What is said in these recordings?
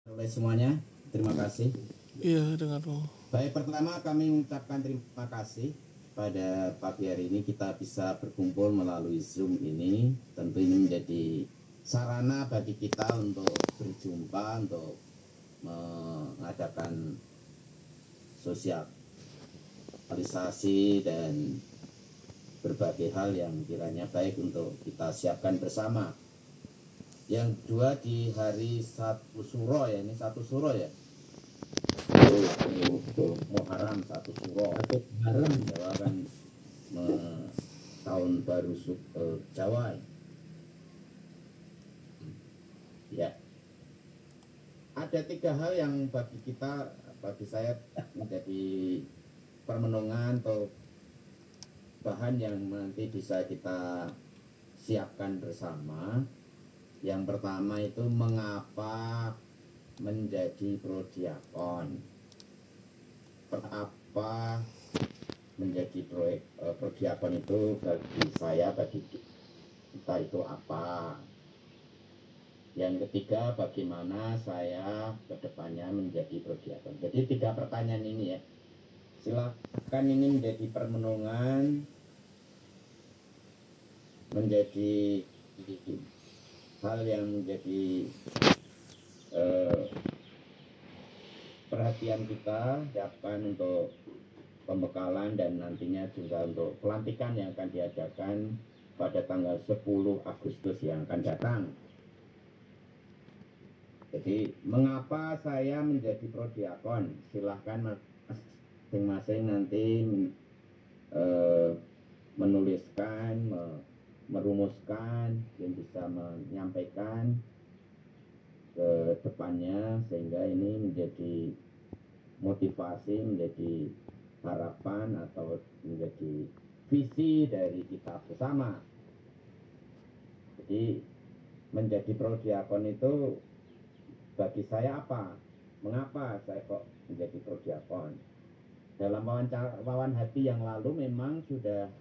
Oleh semuanya, terima kasih. Iya, dengar. Baik, pertama kami mengucapkan terima kasih pada pagi hari ini kita bisa berkumpul melalui Zoom ini. Tentu ini menjadi sarana bagi kita untuk berjumpa, untuk mengadakan sosialisasi dan berbagai hal yang kiranya baik untuk kita siapkan bersama. Yang kedua di hari satu suro ya, ini satu suro ya. Muharram satu suro. Muharram Jawa kan tahun baru Jawa. Ya. Ada 3 hal yang bagi saya menjadi permenungan atau bahan yang nanti bisa kita siapkan bersama. Yang pertama itu mengapa menjadi prodiakon. Apa menjadi prodiakon itu bagi saya, bagi kita itu apa. Yang ketiga, bagaimana saya kedepannya menjadi prodiakon. Jadi 3 pertanyaan ini ya. Silakan ini menjadi permenungan, menjadi hal yang menjadi perhatian kita, siapkan untuk pembekalan dan nantinya juga untuk pelantikan yang akan diadakan pada tanggal 10 Agustus yang akan datang. Jadi mengapa saya menjadi prodiakon? Silahkan masing-masing nanti menuliskan, merumuskan, yang bisa menyampaikan ke depannya sehingga ini menjadi motivasi, menjadi harapan atau menjadi visi dari kita bersama. Jadi menjadi prodiakon itu bagi saya apa? Mengapa saya kok menjadi prodiakon? Dalam wawan hati yang lalu memang sudah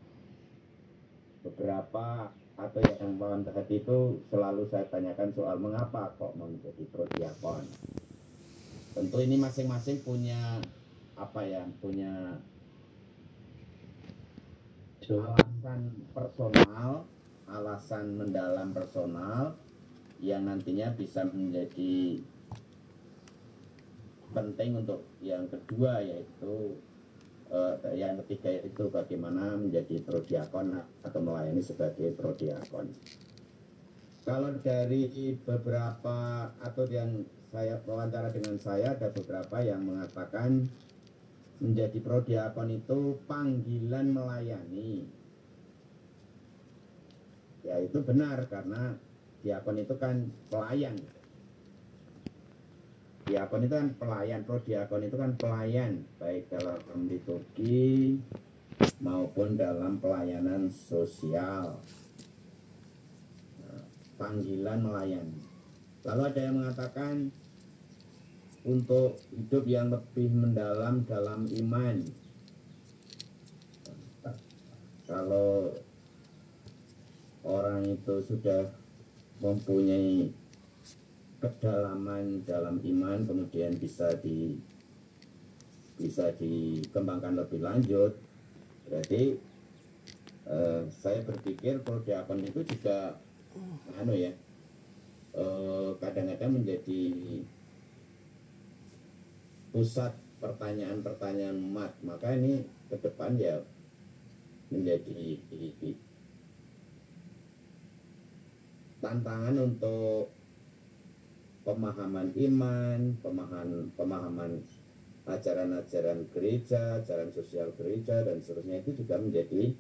beberapa atau yang wawan hati itu selalu saya tanyakan soal mengapa kok mau menjadi prodiakon. Tentu ini masing-masing punya punya alasan personal, alasan mendalam personal yang nantinya bisa menjadi penting untuk yang kedua, yaitu yang ketiga itu bagaimana menjadi prodiakon atau melayani sebagai prodiakon. Kalau dari beberapa atau yang saya wawancara dengan saya, ada beberapa yang mengatakan menjadi prodiakon itu panggilan melayani. Ya itu benar, karena diakon itu kan pelayan. Diakon itu kan pelayan, prodiakon itu kan pelayan, baik dalam liturgi maupun dalam pelayanan sosial. Panggilan melayani. Lalu ada yang mengatakan untuk hidup yang lebih mendalam dalam iman. Kalau orang itu sudah mempunyai kedalaman dalam iman, kemudian bisa dikembangkan lebih lanjut. Berarti saya berpikir prodiakon itu juga kadang-kadang menjadi pusat pertanyaan-pertanyaan umat. Maka ini ke depan ya menjadi tantangan untuk pemahaman iman, pemahaman ajaran-ajaran gereja, ajaran sosial gereja dan seterusnya, itu juga menjadi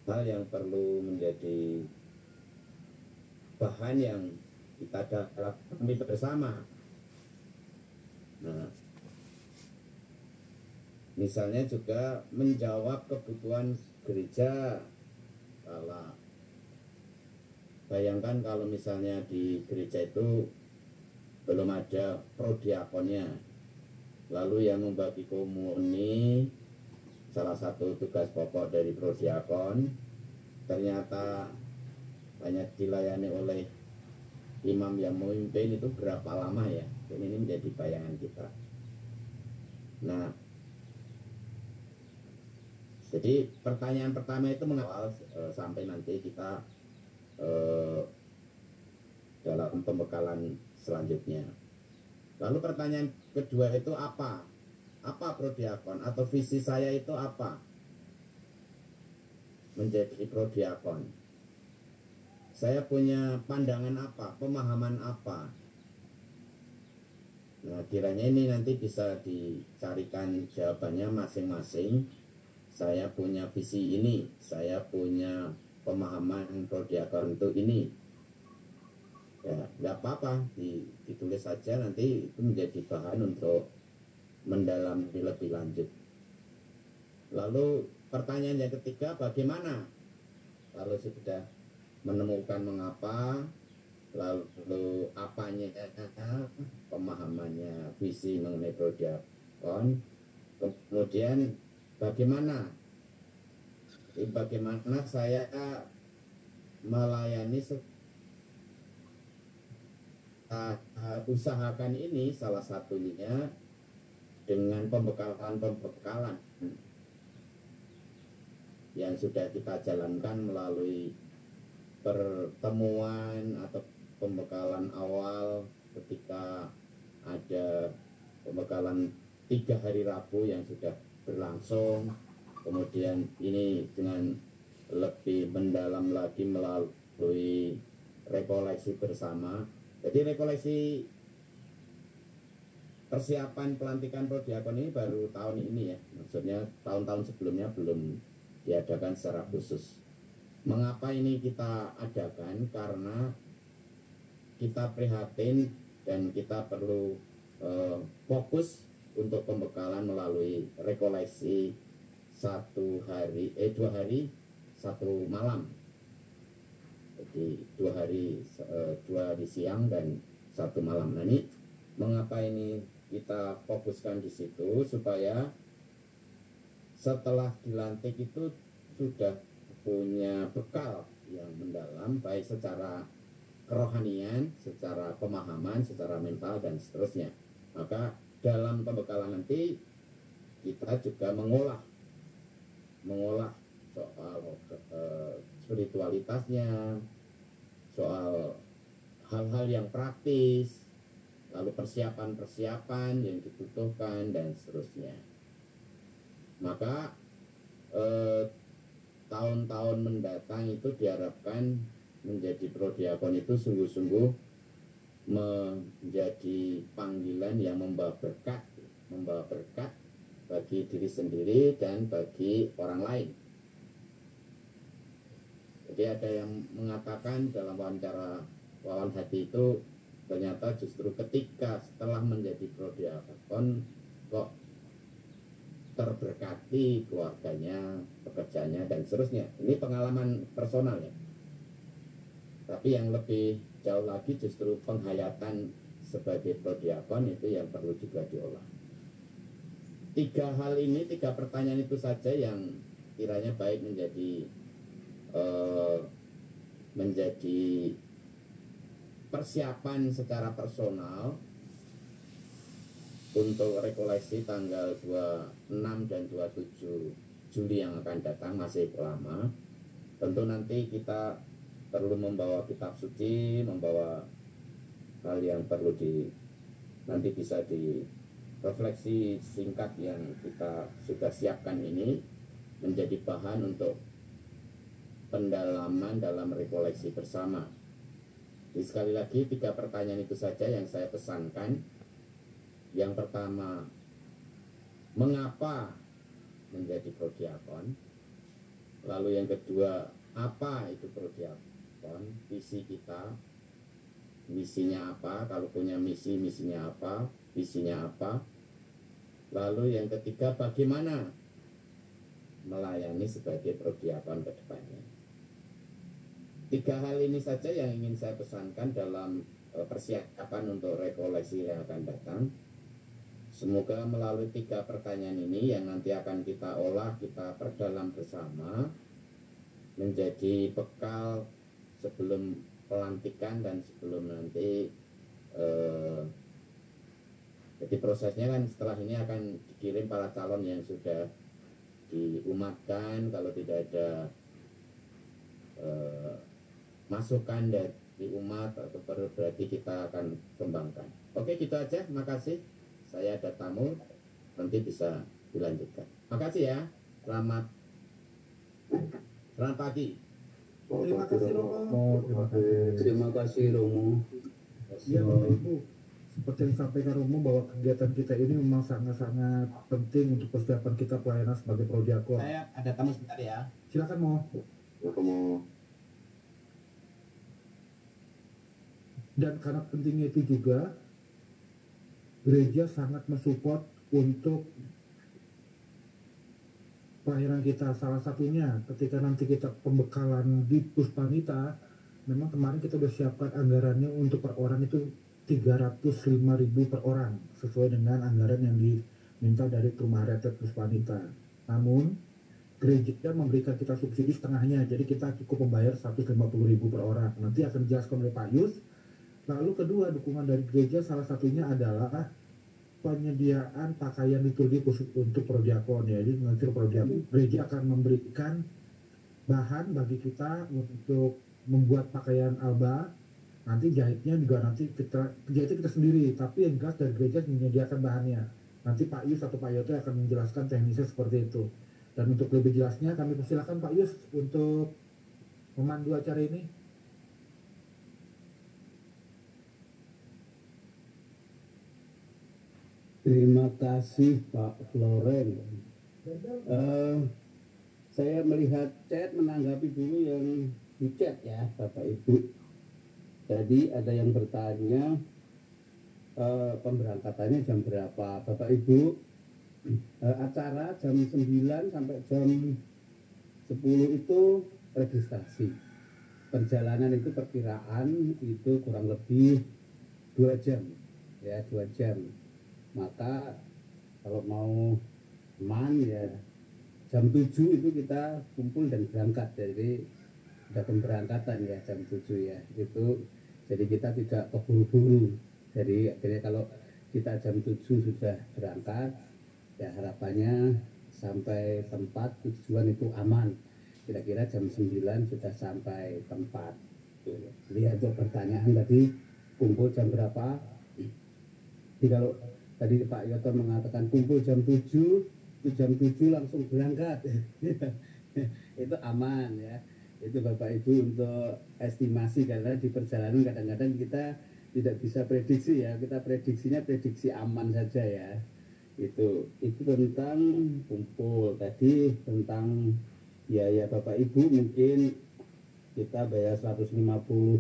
hal yang perlu menjadi bahan yang kita dalami bersama. Nah, misalnya juga menjawab kebutuhan gereja. Bayangkan kalau misalnya di gereja itu belum ada prodiakonnya, lalu yang membagi komuni, salah satu tugas pokok dari prodiakon, ternyata banyak dilayani oleh imam yang memimpin itu berapa lama ya? Dan ini menjadi bayangan kita. Nah, jadi pertanyaan pertama itu mengawal sampai nanti kita dalam pembekalan selanjutnya. Lalu pertanyaan kedua itu apa? Apa prodiakon atau visi saya itu apa? Menjadi prodiakon. Saya punya pandangan apa, pemahaman apa? Nah, kiranya ini nanti bisa dicarikan jawabannya masing-masing. Saya punya visi ini, saya punya pemahaman prodiakon itu ini. Ya, nggak apa-apa, ditulis saja, nanti itu menjadi bahan untuk mendalami lebih lanjut. Lalu pertanyaan yang ketiga, bagaimana kalau sudah menemukan mengapa, lalu apanya, pemahamannya, visi mengenai prodiakon, kemudian bagaimana saya melayani usahakan ini, salah satunya dengan pembekalan yang sudah kita jalankan melalui pertemuan atau pembekalan awal ketika ada pembekalan 3 hari Rabu yang sudah berlangsung, kemudian ini dengan lebih mendalam lagi melalui rekoleksi bersama. Jadi rekoleksi persiapan pelantikan prodiakon ini baru tahun ini ya, maksudnya tahun-tahun sebelumnya belum diadakan secara khusus. Mengapa ini kita adakan? Karena kita prihatin dan kita perlu fokus untuk pembekalan melalui rekoleksi 2 hari 1 malam. Jadi 2 hari siang dan 1 malam. Nah, ini mengapa ini kita fokuskan di situ, supaya setelah dilantik itu sudah punya bekal yang mendalam, baik secara kerohanian, secara pemahaman, secara mental, dan seterusnya. Maka dalam pembekalan nanti kita juga mengolah soal spiritualitasnya, soal hal-hal yang praktis, lalu persiapan-persiapan yang dibutuhkan, dan seterusnya. Maka tahun-tahun mendatang itu diharapkan menjadi prodiakon itu sungguh-sungguh menjadi panggilan yang membawa berkat bagi diri sendiri dan bagi orang lain. Jadi ada yang mengatakan dalam wawancara Wawan Hati itu, ternyata justru ketika setelah menjadi prodiakon kok terberkati keluarganya, pekerjaannya, dan seterusnya. Ini pengalaman personal ya. Tapi yang lebih jauh lagi justru penghayatan sebagai prodiakon itu yang perlu juga diolah. 3 hal ini, 3 pertanyaan itu saja yang kiranya baik menjadi persiapan secara personal untuk rekoleksi tanggal 26 dan 27 Juli yang akan datang, masih lama. Tentu nanti kita perlu membawa kitab suci, membawa hal yang perlu nanti bisa direfleksi singkat yang kita sudah siapkan ini menjadi bahan untuk pendalaman dalam rekoleksi bersama. Jadi sekali lagi 3 pertanyaan itu saja yang saya pesankan. Yang pertama, mengapa menjadi prodiakon? Lalu yang kedua, apa itu prodiakon? Visi kita, misinya apa? Kalau punya misi, misinya apa? Visinya apa? Lalu yang ketiga, bagaimana melayani sebagai prodiakon ke depannya? 3 hal ini saja yang ingin saya pesankan dalam persiapan untuk rekoleksi yang akan datang. Semoga melalui 3 pertanyaan ini yang nanti akan kita olah, kita perdalam bersama, menjadi bekal sebelum pelantikan dan sebelum nanti jadi prosesnya kan setelah ini akan dikirim para calon yang sudah diumatkan. Kalau tidak ada masukan dari umat atau berarti kita akan kembangkan. Oke, gitu aja. Makasih. Saya ada tamu, nanti bisa dilanjutkan. Makasih ya. Selamat pagi. Terima kasih Romo. Terima kasih Romo. Ya Bapak Ibu, seperti yang disampaikan Romo bahwa kegiatan kita ini memang sangat-sangat penting untuk persiapan kita pelayanan sebagai prodiakon. Saya ada tamu sebentar ya. Silakan Mo. Dan karena pentingnya itu juga, gereja sangat mensupport untuk pelayanan kita. Salah satunya ketika nanti kita pembekalan di Puspanita, memang kemarin kita sudah siapkan anggarannya untuk per orang itu 305.000 per orang, sesuai dengan anggaran yang diminta dari Rumah Retret Puspanita. Namun gereja memberikan kita subsidi setengahnya, jadi kita cukup membayar 150.000 per orang. Nanti akan dijelaskan oleh Pak Yus. Lalu kedua, dukungan dari gereja salah satunya adalah penyediaan pakaian liturgi khusus untuk prodiakon. Jadi nanti prodiakon, gereja akan memberikan bahan bagi kita untuk membuat pakaian alba. Nanti jahitnya juga nanti jahitnya kita sendiri, tapi yang jelas dari gereja menyediakan bahannya. Nanti Pak Yus atau Pak Yoto akan menjelaskan teknisnya seperti itu. Dan untuk lebih jelasnya kami persilakan Pak Yus untuk memandu acara ini. Terima kasih Pak Floren. Saya melihat chat, menanggapi dulu yang di chat ya Bapak Ibu. Jadi ada yang bertanya pemberangkatannya jam berapa. Bapak Ibu, acara jam 9 sampai jam 10 itu registrasi. Perjalanan itu perkiraan itu kurang lebih 2 jam ya, 2 jam. Maka kalau mau aman ya jam 7 itu kita kumpul dan berangkat. Jadi ada pemberangkatan ya jam 7 ya. Itu jadi kita tidak keburu-buru. Jadi akhirnya kalau kita jam 7 sudah berangkat ya harapannya sampai tempat tujuan itu aman. Kira-kira jam 9 sudah sampai tempat. Jadi untuk pertanyaan tadi kumpul jam berapa? Jadi kalau tadi Pak Yoto mengatakan kumpul jam 7, itu jam 7 langsung berangkat. Itu aman ya. Itu Bapak Ibu untuk estimasi, karena di perjalanan kadang-kadang kita tidak bisa prediksi ya. Kita prediksinya prediksi aman saja ya. Itu tentang kumpul. Tadi tentang biaya Bapak Ibu mungkin kita bayar 150.000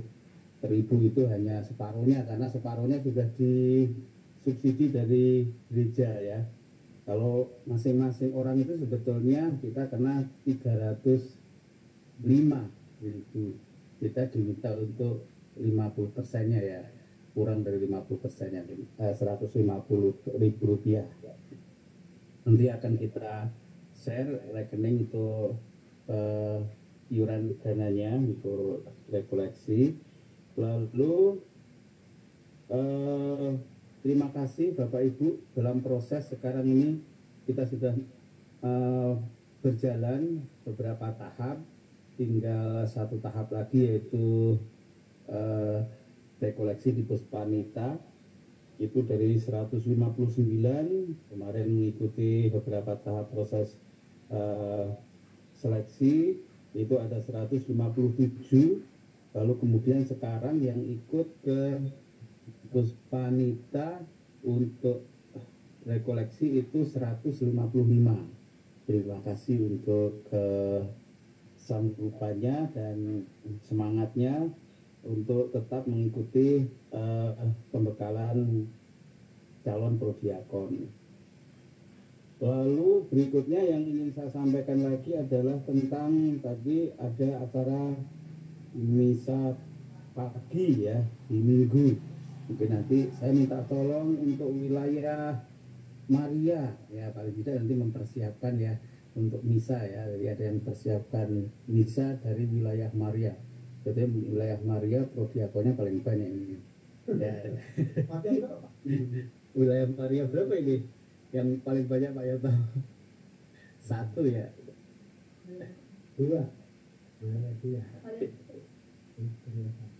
itu hanya separuhnya, karena separuhnya sudah disubsidi dari gereja ya. Kalau masing-masing orang itu sebetulnya kita kena 305.000. Kita diminta untuk 50%-nya ya, kurang dari 50%-nya, 150.000 rupiah. Nanti akan kita share rekening untuk iuran dananya untuk rekoleksi. Lalu terima kasih Bapak Ibu, dalam proses sekarang ini kita sudah berjalan beberapa tahap, tinggal satu tahap lagi yaitu rekoleksi di Puspanita. Itu dari 159 kemarin mengikuti beberapa tahap proses seleksi, itu ada 157. Lalu kemudian sekarang yang ikut ke Puspanita untuk rekoleksi itu 155. Terima kasih untuk sanggupannya dan semangatnya untuk tetap mengikuti pembekalan calon prodiakon. Lalu berikutnya yang ingin saya sampaikan lagi adalah tentang tadi ada acara misa pagi ya di Minggu. Mungkin nanti saya minta tolong untuk wilayah Maria ya, paling tidak nanti mempersiapkan ya untuk misa ya. Jadi ada yang mempersiapkan misa dari wilayah Maria. Jadi wilayah Maria prodiakonnya paling banyak ini. Ya. Wilayah Maria berapa ini? Yang paling banyak Pak Yoto? 1 ya? 2.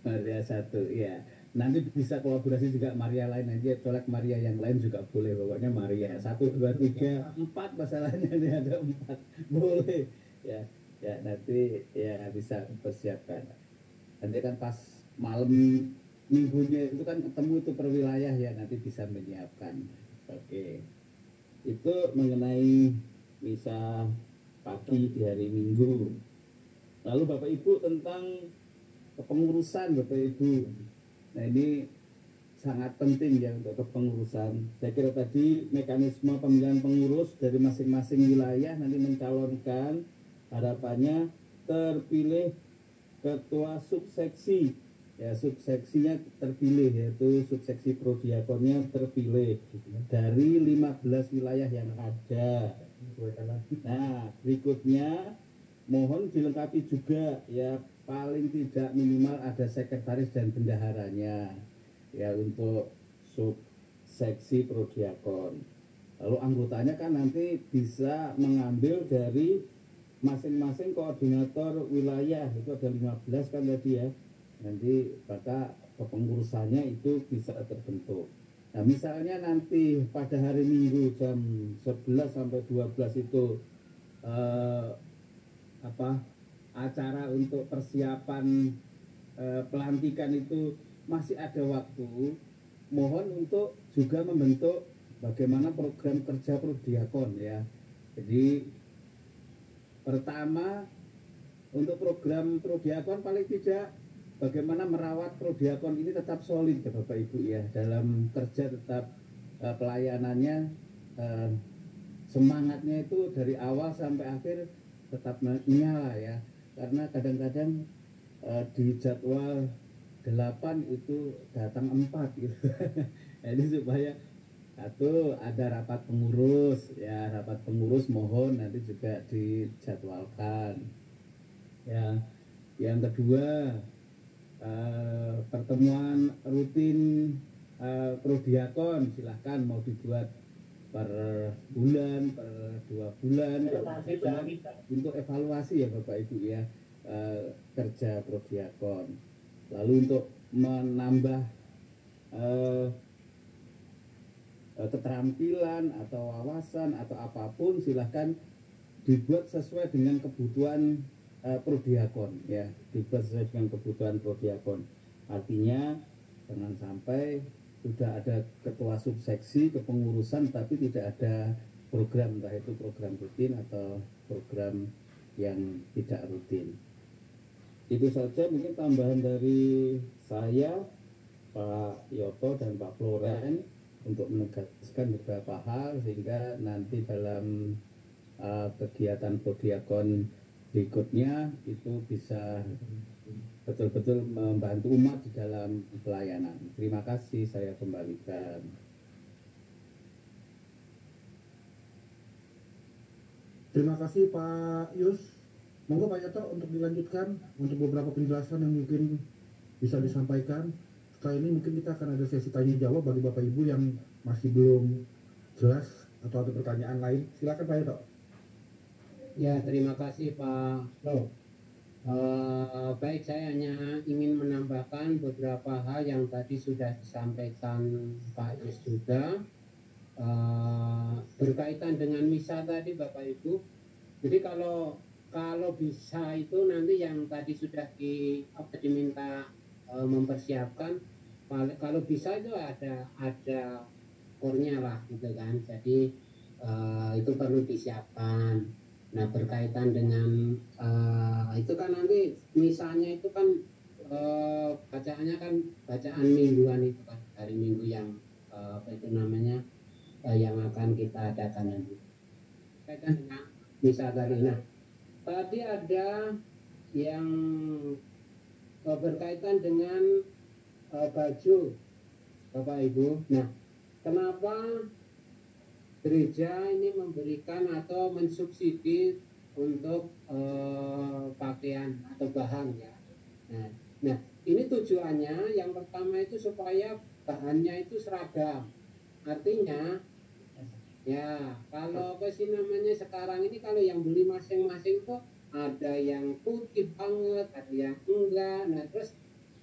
Maria 1 ya. Nanti bisa kolaborasi juga Maria lain aja, colek Maria yang lain juga boleh. Pokoknya Maria 1, 2, 3, 4 masalahnya ini ada 4 boleh ya. Ya nanti ya bisa persiapkan. Nanti kan pas malam minggunya itu kan ketemu itu per wilayah ya, nanti bisa menyiapkan. Oke, itu mengenai misa pagi di hari Minggu. Lalu Bapak Ibu tentang kepengurusan Bapak Ibu. Nah ini sangat penting ya untuk kepengurusan. Saya kira tadi mekanisme pemilihan pengurus dari masing-masing wilayah nanti mencalonkan, harapannya terpilih ketua subseksi. Ya subseksinya terpilih, yaitu subseksi prodiakonnya terpilih dari 15 wilayah yang ada. Nah berikutnya mohon dilengkapi juga ya, paling tidak minimal ada sekretaris dan bendaharanya ya untuk subseksi prodiakon. Lalu anggotanya kan nanti bisa mengambil dari masing-masing koordinator wilayah, itu ada 15 kan tadi ya. Nanti maka kepengurusannya itu bisa terbentuk. Nah misalnya nanti pada hari Minggu jam 11 sampai 12 itu acara untuk persiapan pelantikan itu masih ada waktu, mohon untuk juga membentuk bagaimana program kerja prodiakon ya. Jadi pertama untuk program prodiakon paling tidak bagaimana merawat prodiakon ini tetap solid ya Bapak Ibu ya, dalam kerja tetap pelayanannya semangatnya itu dari awal sampai akhir tetap menyala ya, karena kadang-kadang di jadwal 8 itu datang 4 gitu. Jadi supaya satu ada rapat pengurus ya, rapat pengurus mohon nanti juga dijadwalkan ya. Yang kedua pertemuan rutin prodiakon silahkan mau dibuat per bulan, per 2 bulan, untuk evaluasi ya Bapak Ibu ya kerja prodiakon. Lalu untuk menambah keterampilan atau wawasan atau apapun silahkan dibuat sesuai dengan kebutuhan prodiakon ya, dibuat sesuai dengan kebutuhan prodiakon. Artinya jangan sampai sudah ada ketua subseksi kepengurusan tapi tidak ada program, entah itu program rutin atau program yang tidak rutin. Itu saja mungkin tambahan dari saya, Pak Yoto dan Pak Floren, untuk menegaskan beberapa hal sehingga nanti dalam kegiatan prodiakon berikutnya itu bisa betul-betul membantu umat di dalam pelayanan. Terima kasih, saya kembalikan. Terima kasih Pak Yus. Monggo Pak Yoto untuk dilanjutkan untuk beberapa penjelasan yang mungkin bisa disampaikan. Setelah ini mungkin kita akan ada sesi tanya jawab bagi Bapak Ibu yang masih belum jelas atau ada pertanyaan lain. Silakan Pak Yoto. Ya, terima kasih Pak. Baik, saya hanya ingin menambahkan beberapa hal yang tadi sudah disampaikan Pak Yus juga berkaitan dengan misa tadi Bapak Ibu. Jadi kalau bisa itu nanti yang tadi sudah diminta mempersiapkan, kalau bisa itu ada kornya lah gitu kan. Jadi itu perlu disiapkan. Nah berkaitan dengan itu kan nanti misalnya itu kan bacaannya kan bacaan mingguan itu kan, hari Minggu yang apa itu namanya yang akan kita adakan nanti berkaitan dengan misa tadi. Nah tadi ada yang berkaitan dengan baju Bapak Ibu. Nah kenapa gereja ini memberikan atau mensubsidi untuk pakaian atau bahan ya. Nah, ini tujuannya yang pertama itu supaya bahannya itu seragam. Artinya ya kalau apa sih namanya sekarang ini kalau yang beli masing-masing tuh ada yang putih banget, ada yang enggak. Nah, terus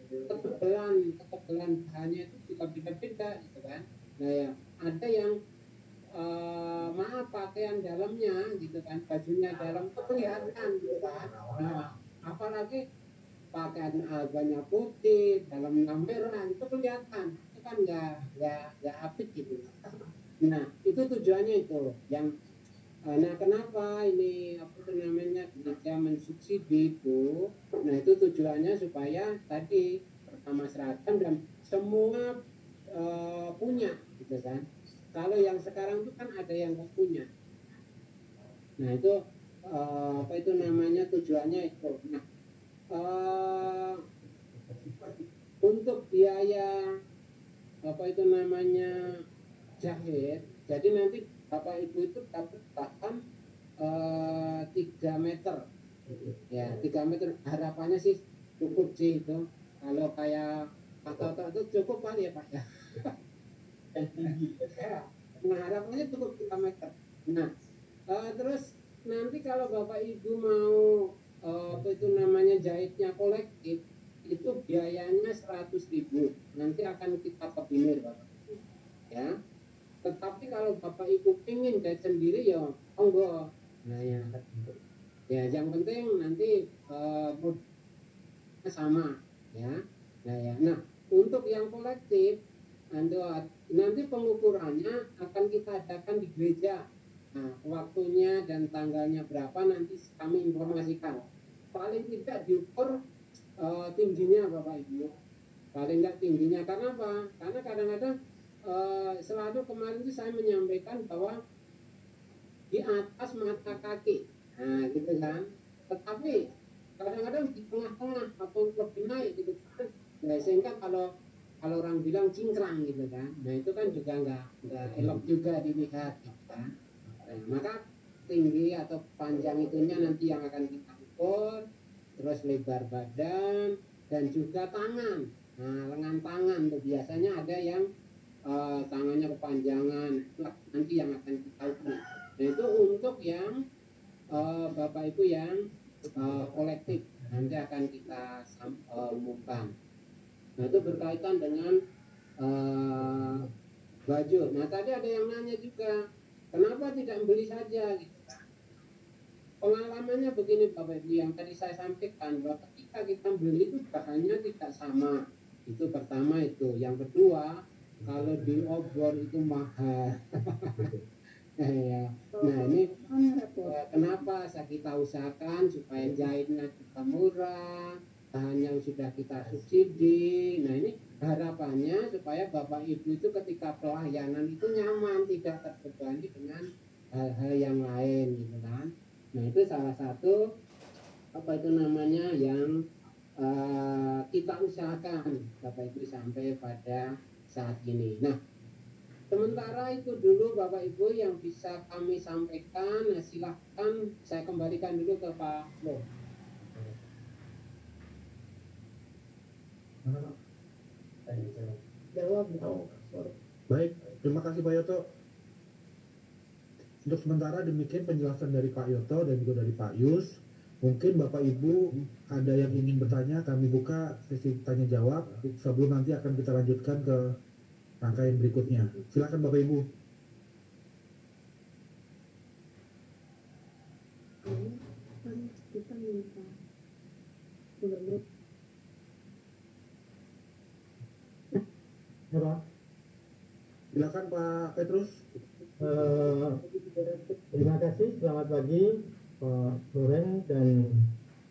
ketebalan bahannya itu juga beda-beda gitu kan. Nah, ya ada yang maaf pakaian dalamnya gitu kan, bajunya dalam tuh kelihatan gitu kan. Nah, apalagi pakaian agaknya putih, dalamnya merah itu kelihatan, itu kan nggak apik gitu. Nah itu tujuannya itu yang nah kenapa ini apa itu namanya gereja mensubsidi itu, nah itu tujuannya supaya tadi pertama seragam dan semua punya gitu kan. Kalau yang sekarang itu kan ada yang nggak punya, nah itu apa itu namanya tujuannya itu. Nah untuk biaya apa itu namanya jahit, jadi nanti bapak ibu itu dapat bahan 3 meter ya, 3 meter harapannya sih cukup sih itu, kalau kayak atau itu cukup kali ya pak ya. Nah harapannya cukup 3 meter. Nah terus nanti kalau bapak ibu mau apa itu namanya jahitnya kolektif itu biayanya 100.000, nanti akan kita koordinir bapak ya. Tetapi kalau bapak ibu ingin jahit sendiri ya monggo. Nah ya yang penting nanti sama ya. Nah untuk yang kolektif nanti pengukurannya akan kita adakan di gereja. Nah waktunya dan tanggalnya berapa nanti kami informasikan. Paling tidak diukur tingginya bapak ibu, paling nggak tingginya. Karena apa? Karena kadang-kadang selalu kemarin itu saya menyampaikan bahwa di atas mata kaki, nah gitu kan. Tetapi kadang-kadang di tengah-tengah atau lebih naik gitu kan. Nah, sehingga kalau orang bilang cingkrang gitu kan, nah itu kan juga nggak elok juga dilihat gitu kan. Nah, maka tinggi atau panjang itunya nanti yang akan kita ukur, terus lebar badan dan juga tangan. Nah lengan tangan tuh biasanya ada yang tangannya kepanjangan, nanti yang akan kita ukur. Nah itu untuk yang bapak ibu yang kolektif nanti akan kita umumkan. Nah itu berkaitan dengan baju. Nah tadi ada yang nanya juga, kenapa tidak beli saja gitu. Pengalamannya begini bapak ibu, yang tadi saya sampaikan bahwa ketika kita beli itu bahannya tidak sama, itu pertama itu. Yang kedua, kalau di obor itu mahal. Ya. Nah ini kenapa kita usahakan supaya jahitnya kita murah, bahannya sudah kita subsidi. Nah ini harapannya supaya bapak ibu itu ketika pelayanan itu nyaman, tidak terbebani dengan hal-hal yang lain gitu kan. Nah itu salah satu apa itu namanya yang kita usahakan bapak ibu sampai pada saat ini. Nah sementara itu dulu bapak ibu yang bisa kami sampaikan. Nah, silahkan saya kembalikan dulu ke Pak Lo. Jawab. Baik, terima kasih Pak Yoto. Untuk sementara demikian penjelasan dari Pak Yoto dan juga dari Pak Yus. Mungkin Bapak Ibu ada yang ingin bertanya, kami buka sesi tanya jawab sebelum nanti akan kita lanjutkan ke rangkaian berikutnya. Silakan Bapak Ibu. Kita minta Silakan Pak Petrus. Terima kasih, selamat pagi Pak Loren dan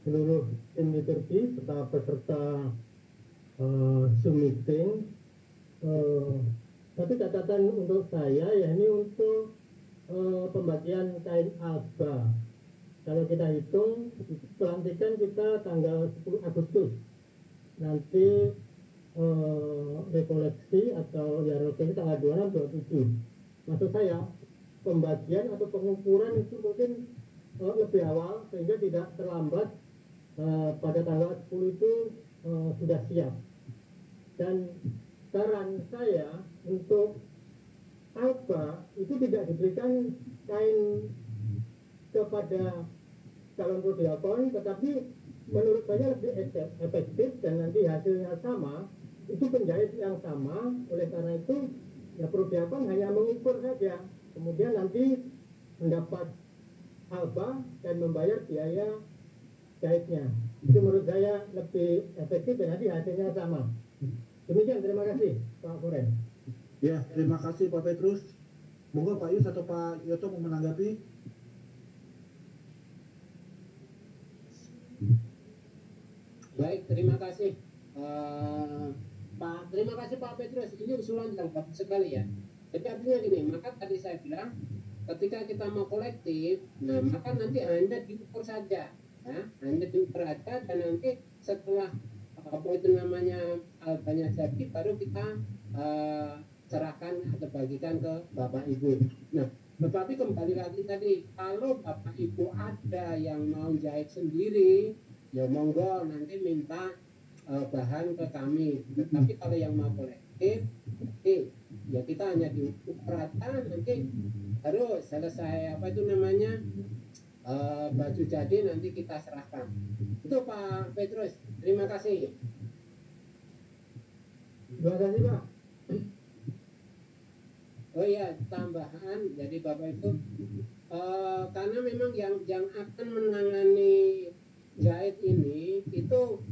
seluruh tim liturgi serta peserta Zoom meeting. Satu catatan untuk saya, ya ini untuk pembagian kain alba. Kalau kita hitung pelantikan kita tanggal 10 Agustus, nanti rekoleksi atau ya rekoleksi tanggal 26-27. Maksud saya pembagian atau pengukuran itu mungkin lebih awal sehingga tidak terlambat pada tanggal 10 itu sudah siap. Dan saran saya untuk alba itu tidak diberikan kain kepada calon prodiakon, tetapi menurut saya lebih efektif dan nanti hasilnya sama, itu penjahit yang sama. Oleh karena itu ya prodiakon hanya mengukur saja, kemudian nanti mendapat alba dan membayar biaya jahitnya. Itu menurut saya lebih efektif dan nanti hasilnya sama. Demikian, terima kasih Pak Koren. Ya, terima kasih Pak Petrus. Monggo Pak Yus atau Pak Yoto mau menanggapi. Baik, terima kasih terima kasih Pak Petrus. Ini usulan yang bagus sekali ya. Jadi artinya gini, maka tadi saya bilang ketika kita mau kolektif, nah maka nanti Anda diukur saja, ya, Anda diukur aja, dan nanti setelah apa itu namanya albanya jadi, baru kita serahkan atau bagikan ke Bapak Ibu. Nah, tetapi kembali lagi tadi, kalau Bapak Ibu ada yang mau jahit sendiri, ya monggo nanti minta bahan ke kami. Tapi kalau yang mau kolektif, ya kita hanya diukur aja, nanti baru selesai apa itu namanya baju jadi nanti kita serahkan. Itu Pak Petrus, terima kasih. Terima kasih Pak. Oh iya, tambahan, jadi Bapak itu karena memang yang akan menangani jahit ini itu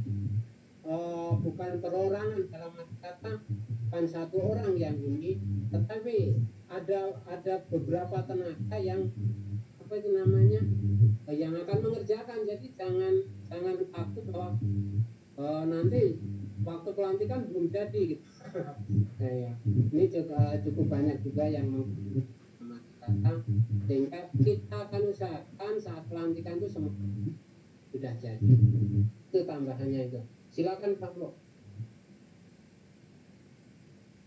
bukan perorangan, dalam arti kata bukan satu orang yang ini, tetapi ada beberapa tenaga yang apa itu namanya yang akan mengerjakan. Jadi jangan takut bahwa nanti waktu pelantikan belum jadi gitu. Ini juga cukup banyak juga yang mengatakan, sehingga kita akan usahakan saat pelantikan itu semua sudah jadi. Itu tambahannya itu. Silakan Pak Lo.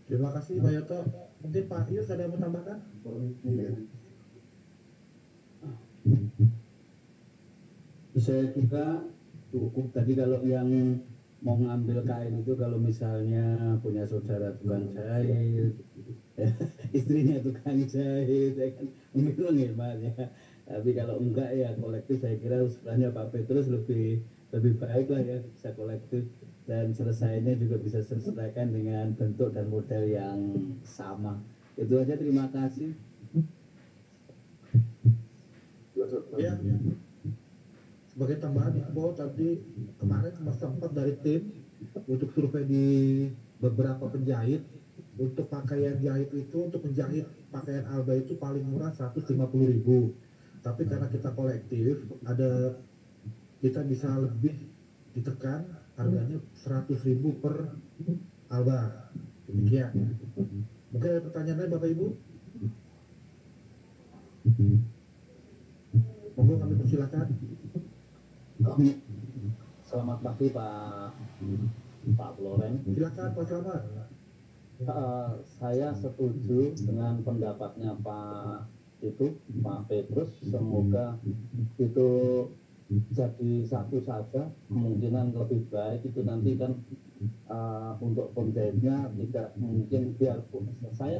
Terima kasih Pak Yoto. Mungkin Pak Yus ada yang mau tambahkan? Saya juga cukup tadi. Kalau yang mau ngambil kain itu, kalau misalnya punya saudara tukang jahit, istrinya tukang jahit, ya kan menghilang ya. Tapi kalau enggak ya kolektif, saya kira usulannya Pak Petrus lebih baik lah ya, bisa kolektif dan selesainya juga bisa selesaikan dengan bentuk dan model yang sama. Itu aja, terima kasih. Ya. Sebagai tambahan info, tadi kemarin sempat dari tim untuk survei di beberapa penjahit, untuk pakaian jahit itu, untuk menjahit pakaian alba itu paling murah 150.000. Tapi karena kita kolektif, kita bisa lebih ditekan harganya 100.000 per alba. Demikian. Mungkin ada pertanyaan lain Bapak Ibu? Monggo kami persilakan. Selamat pagi Pak Floren. Silakan Pak Selamat. Saya setuju dengan pendapatnya Pak Petrus. Semoga itu jadi satu saja. Kemungkinan lebih baik itu nanti kan untuk penjahitnya tidak mungkin, biarpun saya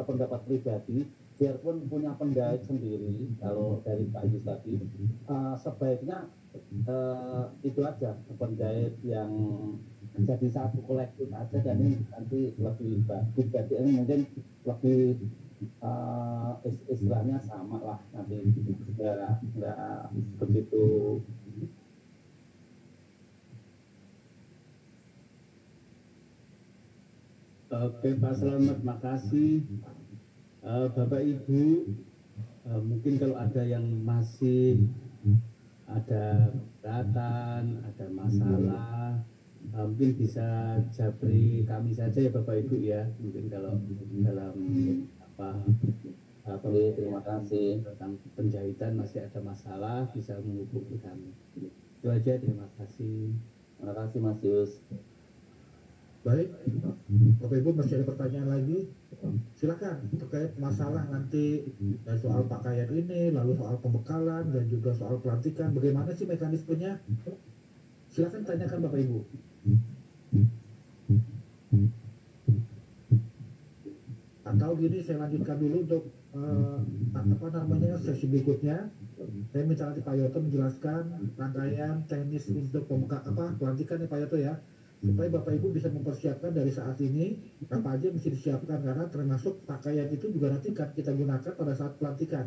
pendapat pribadi, biarpun punya penjahit sendiri, kalau dari Pak Yus tadi sebaiknya itu aja, penjahit yang jadi satu kolektif aja, dan ini nanti lebih bagus. Jadi ini mungkin lebih istilahnya sama lah, nanti nggak begitu. Oke Pak Selamat, makasih. Bapak Ibu, mungkin kalau ada yang masih ada keberatan, ada masalah, mungkin bisa japri kami saja ya Bapak Ibu ya. Mungkin kalau dalam Terima kasih. tentang penjahitan masih ada masalah, bisa menghubungi kami. Itu aja, terima kasih. Terima kasih Mas Yus. Baik, Bapak Ibu masih ada pertanyaan lagi? Silakan terkait masalah nanti dari soal pakaian ini, lalu soal pembekalan dan juga soal pelantikan. Bagaimana sih mekanismenya? Silakan tanyakan Bapak Ibu. tahu gini, saya lanjutkan dulu untuk apa namanya sesi berikutnya. Saya minta nanti Pak Yoto menjelaskan rangkaian teknis untuk pelantikan ya Pak Yoto ya, supaya Bapak Ibu bisa mempersiapkan dari saat ini apa aja yang mesti disiapkan, karena termasuk pakaian itu juga nanti kan kita gunakan pada saat pelantikan.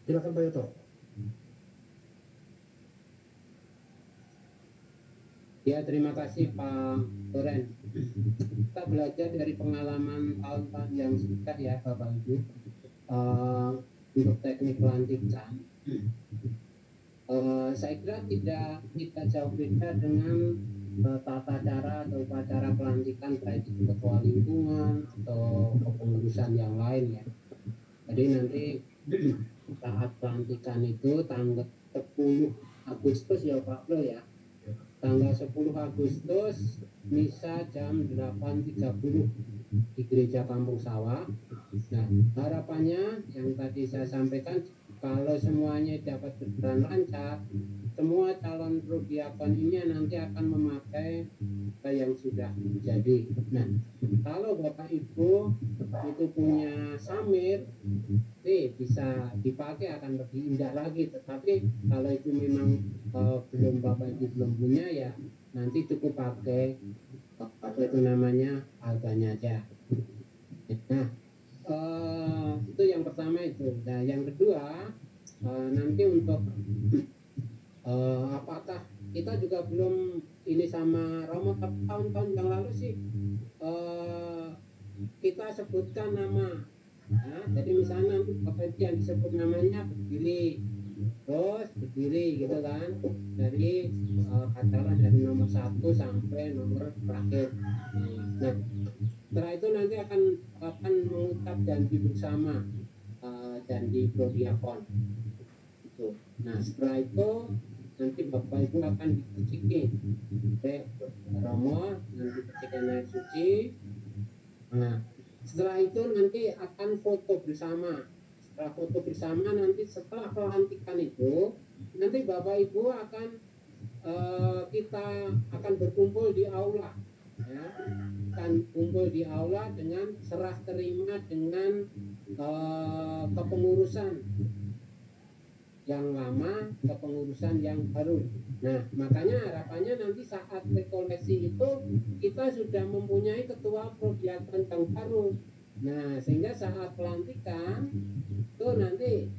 Silakan Pak Yoto. Ya, terima kasih Pak Loren. Kita belajar dari pengalaman tahun-tahun yang sudah ya Bapak Ibu, untuk teknik pelantikan. Saya kira tidak jauh beda dengan tata cara atau upacara pelantikan baik itu ketua lingkungan atau kepengurusan yang lain ya. Jadi nanti saat pelantikan itu tanggal 10 Agustus ya Pak Lo ya. Tanggal 10 Agustus misa jam 8.30 di Gereja Kampung Sawah. Nah, harapannya yang tadi saya sampaikan, kalau semuanya dapat berjalan lancar, semua calon prodiakon ini nanti akan memakai apa yang sudah jadi. Nah, kalau Bapak Ibu itu punya samir, bisa dipakai akan lebih indah lagi. Tetapi kalau itu memang belum Bapak Ibu belum punya, ya nanti cukup pakai apa itu namanya harganya aja. Nah, itu yang pertama itu. Nah, yang kedua, nanti untuk apakah kita juga belum ini sama Romo, tahun-tahun yang lalu sih kita sebutkan nama. Nah, jadi misalnya nanti Bapak Ibu yang disebut namanya berdiri, terus berdiri gitu kan, dari katakanlah dari nomor 1 sampai nomor terakhir. Nah, setelah itu nanti akan mengucap janji bersama, janji prodiakon. Nah, setelah itu nanti Bapak Ibu akan dipeciki oleh Romo, nanti pecikan air suci. Nah, setelah itu nanti akan foto bersama. Setelah foto bersama, nanti setelah pelantikan itu, nanti Bapak Ibu akan kita akan berkumpul di aula, ya, akan kumpul di aula dengan serah terima dengan kepengurusan yang lama, kepengurusan yang baru. Nah, makanya harapannya nanti saat rekoleksi itu kita sudah mempunyai ketua prodiakon yang baru. Nah, sehingga saat pelantikan itu nanti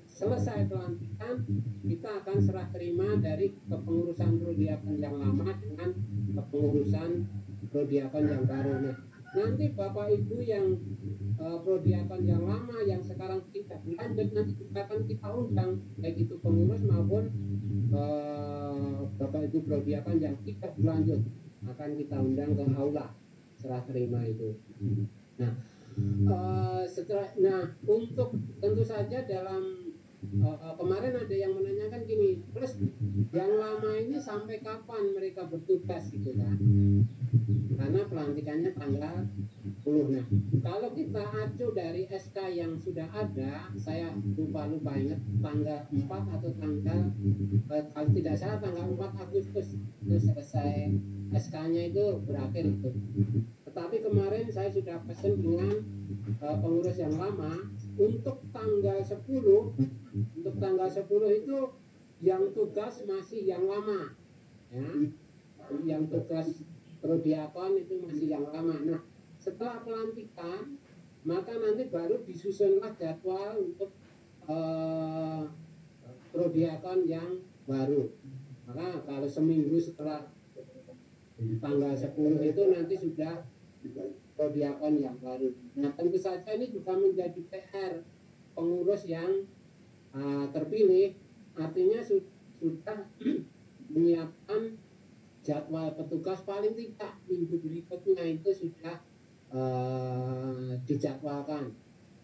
selesai pelantikan, kita akan serah terima dari kepengurusan prodiakon yang lama dengan kepengurusan prodiakon yang baru. Nah, nanti Bapak Ibu yang prodiakon yang lama yang sekarang tidak berlanjut, nanti juga akan kita undang, baik itu pengurus maupun Bapak Ibu prodiakon yang tidak berlanjut, akan kita undang ke aula serah terima itu. Nah, untuk tentu saja dalam kemarin ada yang menanyakan gini, terus yang lama ini sampai kapan mereka bertugas gitu kan? Karena pelantikannya tanggal 10. Nah, kalau kita acu dari SK yang sudah ada, saya lupa ingat tanggal 4 atau tanggal kalau tidak salah tanggal 4 Agustus itu selesai SK-nya itu berakhir itu. Tetapi kemarin saya sudah pesan dengan pengurus yang lama untuk tanggal 10 itu yang tugas masih yang lama, ya, yang tugas prodiakon itu masih yang lama. Nah, setelah pelantikan maka nanti baru disusunlah jadwal untuk prodiakon yang baru. Maka kalau seminggu setelah tanggal 10 itu nanti sudah prodiakon yang baru. Nah, tentu saja ini juga menjadi PR pengurus yang terpilih, artinya sudah menyiapkan jadwal petugas paling tidak minggu berikutnya itu sudah dijadwalkan.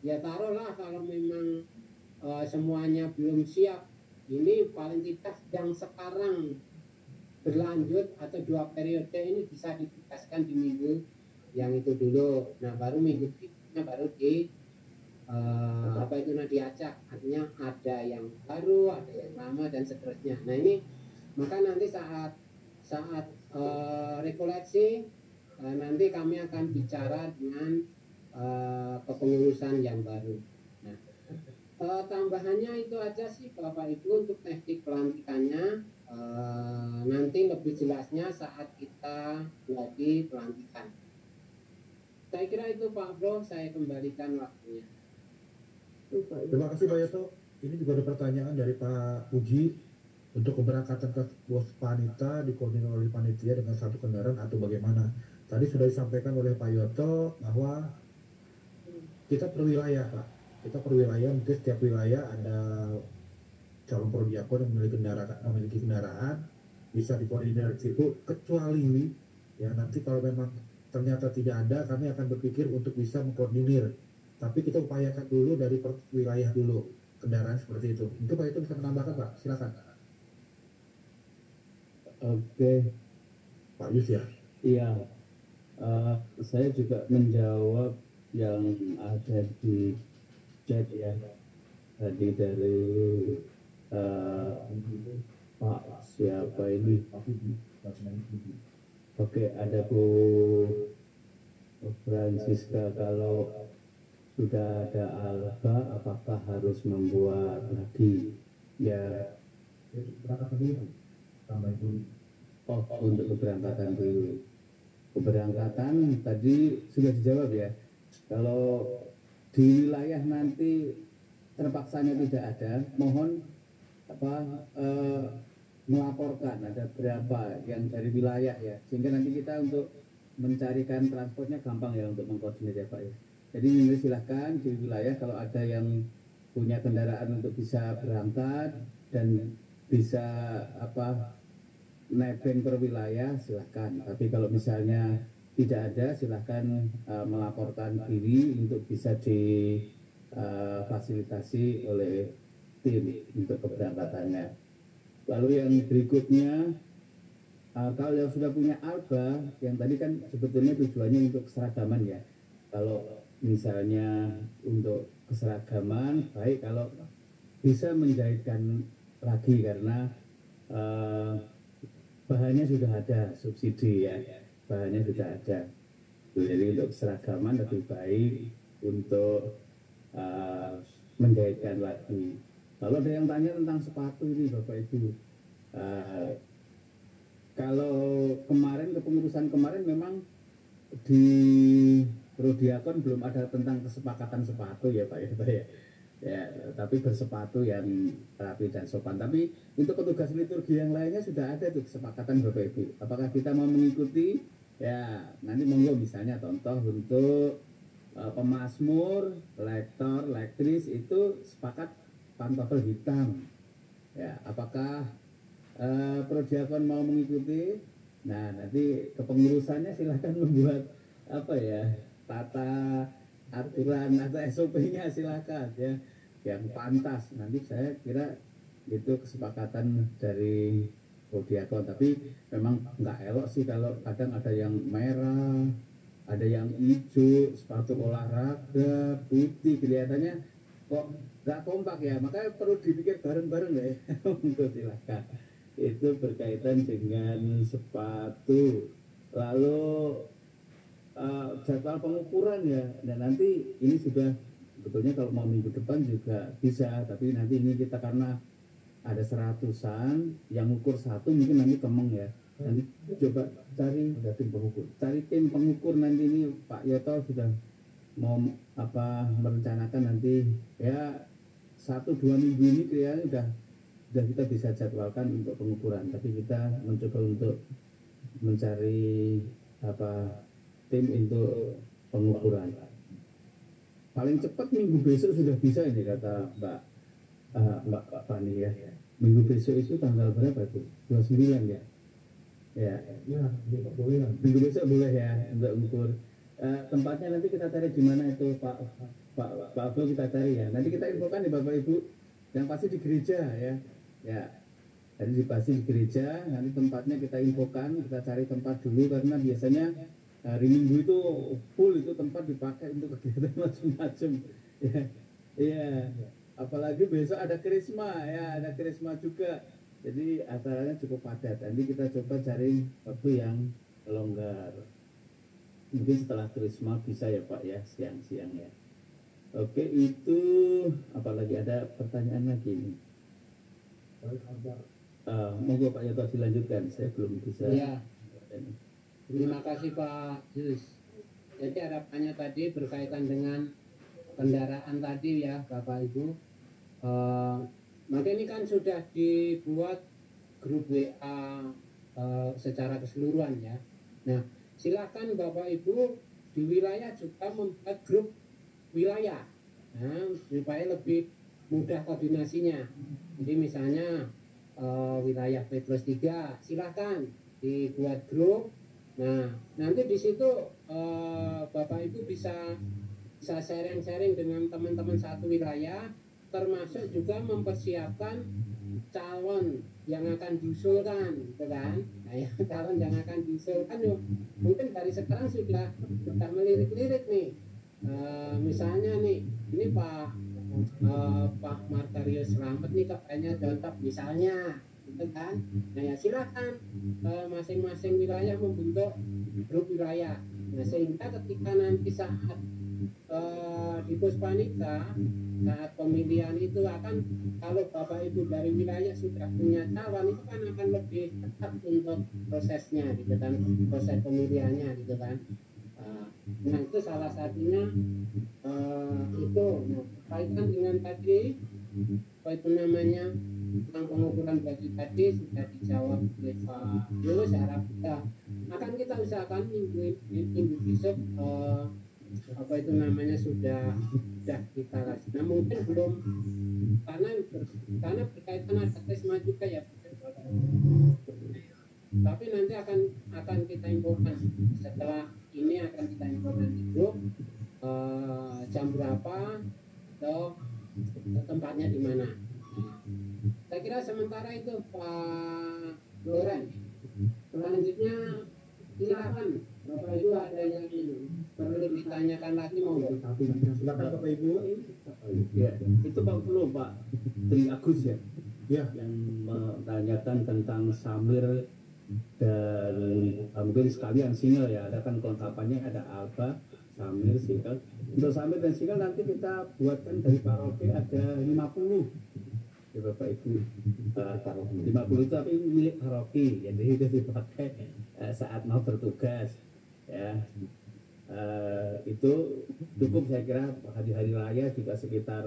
Ya taruhlah kalau memang semuanya belum siap, ini paling tidak yang sekarang berlanjut atau 2 periode ini bisa ditugaskan di minggu yang itu dulu. Nah, baru minggu berikutnya baru diacak, artinya ada yang baru, ada yang lama dan seterusnya. Nah, ini maka nanti saat rekoleksi nanti kami akan bicara dengan kepengurusan yang baru. Nah, tambahannya itu aja sih Bapak Ibu untuk teknik pelantikannya. Nanti lebih jelasnya saat kita lagi pelantikan. Saya kira itu Pak Bro, saya kembalikan waktunya. Terima kasih Pak Yoto. Ini juga ada pertanyaan dari Pak Puji. Untuk keberangkatan ke Pos Panita dikoordinir oleh panitia dengan satu kendaraan atau bagaimana? Tadi sudah disampaikan oleh Pak Yoto bahwa kita per wilayah Pak. Kita per wilayah, mungkin setiap wilayah ada calon prodiakon yang memiliki kendaraan, bisa dikoordinir di situ, kecuali ya nanti kalau memang ternyata tidak ada, kami akan berpikir untuk bisa mengkoordinir. Tapi kita upayakan dulu dari per wilayah dulu kendaraan seperti itu. Itu Pak itu bisa menambahkan Pak, silakan. Oke, Pak Yus ya. iya. Saya juga menjawab yang ada di chat ya. Tadi dari Pak siapa ini? Oke, ada Bu Francisca, kalau sudah ada alba apakah harus membuat lagi? Ya, untuk keberangkatan dulu. Keberangkatan tadi sudah dijawab ya. Kalau di wilayah nanti terpaksanya tidak ada, mohon melaporkan ada berapa yang dari wilayah ya, sehingga nanti kita untuk mencarikan transportnya gampang ya untuk mengkoordinir ya Pak ya. Jadi ini silahkan di wilayah kalau ada yang punya kendaraan untuk bisa berangkat dan bisa nebeng per wilayah silahkan. Tapi kalau misalnya tidak ada silahkan melaporkan diri untuk bisa difasilitasi oleh tim untuk keberangkatannya. Lalu yang berikutnya, kalau yang sudah punya alba, yang tadi kan sebetulnya tujuannya untuk keseragaman ya. Kalau misalnya untuk keseragaman, baik kalau bisa menjahitkan lagi karena bahannya sudah ada, subsidi ya, bahannya sudah ada. Jadi untuk keseragaman lebih baik untuk menjahitkan lagi. Lalu ada yang tanya tentang sepatu ini Bapak Ibu. Kalau kemarin kepengurusan kemarin memang di Prodiakon belum ada tentang kesepakatan sepatu ya Pak ya. Ya, tapi bersepatu yang rapi dan sopan. Tapi untuk petugas liturgi yang lainnya sudah ada tuh kesepakatan Bapak Ibu. Apakah kita mau mengikuti? Ya, nanti monggo misalnya contoh untuk pemazmur, lektor, lektris itu sepakat pantofel hitam. Ya, apakah Prodiakon mau mengikuti? Nah, nanti kepengurusannya silahkan membuat tata aturan atau SOP-nya silahkan ya, yang pantas. Nanti saya kira itu kesepakatan dari Prodiakon. Tapi memang nggak elok sih kalau kadang ada yang merah, ada yang hijau, sepatu olahraga putih, kelihatannya kok nggak kompak ya. Makanya perlu dipikir bareng-bareng ya. Untuk silahkan. Itu berkaitan dengan sepatu. Lalu jadwal pengukuran ya, dan nanti ini sudah sebetulnya kalau mau minggu depan juga bisa, tapi nanti ini kita karena ada 100-an yang ukur satu mungkin nanti kemeng ya, nanti coba cari tim pengukur nanti. Ini Pak Yoto sudah mau merencanakan nanti ya 1-2 minggu ini kayaknya sudah kita bisa jadwalkan untuk pengukuran, tapi kita mencoba untuk mencari tim untuk pengukuran. Paling cepat minggu besok sudah bisa ini kata Mbak Fani ya. Minggu besok itu tanggal berapa tuh? 29 ya? Ya, boleh. Minggu besok boleh ya untuk mengukur. Tempatnya nanti kita cari di mana itu Pak Abdul, kita cari ya. Nanti kita infokan ya Bapak Ibu. Yang pasti di gereja ya. Ya. Jadi pasti di gereja, nanti tempatnya kita infokan, kita cari tempat dulu karena biasanya hari Minggu itu full itu tempat dipakai untuk kegiatan macam-macam. Ya, apalagi besok ada Krisma ya, ada Krisma juga. Jadi acaranya cukup padat. Nanti kita coba cari waktu yang longgar. mungkin setelah Trisma bisa ya Pak ya, siang-siang ya. Oke, itu apalagi ada pertanyaan lagi nih. Monggo Pak Yoto dilanjutkan, saya belum bisa. Iya. Terima kasih Pak Jus. Jadi harapannya tadi berkaitan dengan kendaraan tadi ya Bapak Ibu. Maka ini kan sudah dibuat grup WA secara keseluruhan ya. Nah, silakan Bapak Ibu di wilayah juga membuat grup wilayah, nah, supaya lebih mudah koordinasinya. Jadi misalnya wilayah Petrus 3 silakan dibuat grup. Nah, nanti di situ Bapak Ibu bisa sharing-sharing dengan teman-teman satu wilayah, termasuk juga mempersiapkan calon yang akan diusulkan, gitu kan? Nah, ya, calon yang akan diusulkan mungkin dari sekarang sudah melirik-lirik nih. Misalnya nih, ini Pak Martarius Slamet nih katanya cocok misalnya, gitu kan? Nah ya silakan masing-masing wilayah membentuk grup wilayah. Nah sehingga ketika nanti saat di Puspanika saat pemilihan itu akan, kalau Bapak Ibu dari wilayah sudah punya calon itu kan akan lebih cepat untuk prosesnya, gitu kan, proses pemilihannya, gitu kan. Nah itu salah satunya itu. Nah, kaitan dengan tadi apa itu namanya tentang pengukuran baju tadi sudah dijawab oleh Pak Yus. Harap akan kita usahakan minggu besok apa itu namanya sudah kita kasih. Nah mungkin belum karena berkaitan ada Trisma juga ya, tapi nanti akan kita infokan setelah ini, akan kita infokan di grup jam berapa atau tempatnya di mana. Saya kira sementara itu Pak Loren. Selanjutnya silakan Bapak Ibu, ada yang perlu ditanyakan lagi monggo. Silakan Bapak Ibu. Ya, itu Pak Flo, Pak Tri Agus ya, Ya, yang menanyakan tentang Samir dan mungkin sekalian single ya, ada kan kelengkapannya, ada Alba, Samir, single. Untuk Samir dan single nanti kita buatkan dari paroki ada 50 ya Bapak Ibu. 50 itu tapi milik paroki, jadi itu dipakai saat mau bertugas ya. Itu cukup saya kira. Hari-hari raya juga sekitar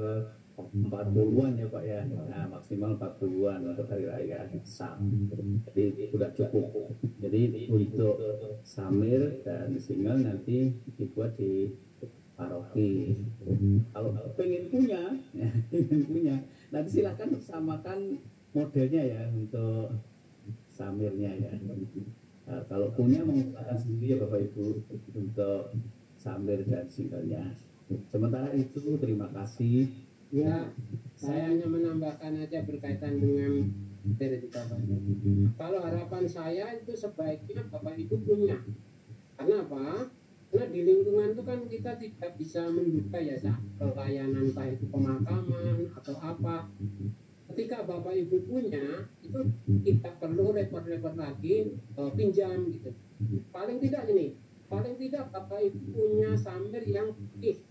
40-an ya Pak ya, nah, maksimal 40-an untuk hari raya Sam. Jadi sudah cukup. Jadi untuk Samir dan single nanti dibuat di paroki. Kalau pengen punya, nanti silahkan samakan modelnya ya untuk Samirnya ya. Kalau punya mengusahakan sendiri ya Bapak Ibu untuk Samir dan singlenya. Sementara itu terima kasih. Ya, saya hanya menambahkan aja berkaitan dengan dari Bapak. Kalau harapan saya itu sebaiknya Bapak Ibu punya. Karena apa? Karena di lingkungan itu kan kita tidak bisa menduga ya pelayanan, entah itu pemakaman atau apa. Ketika Bapak Ibu punya, itu tidak perlu repot-repot lagi pinjam gitu. Paling tidak Bapak Ibu punya Samir yang putih,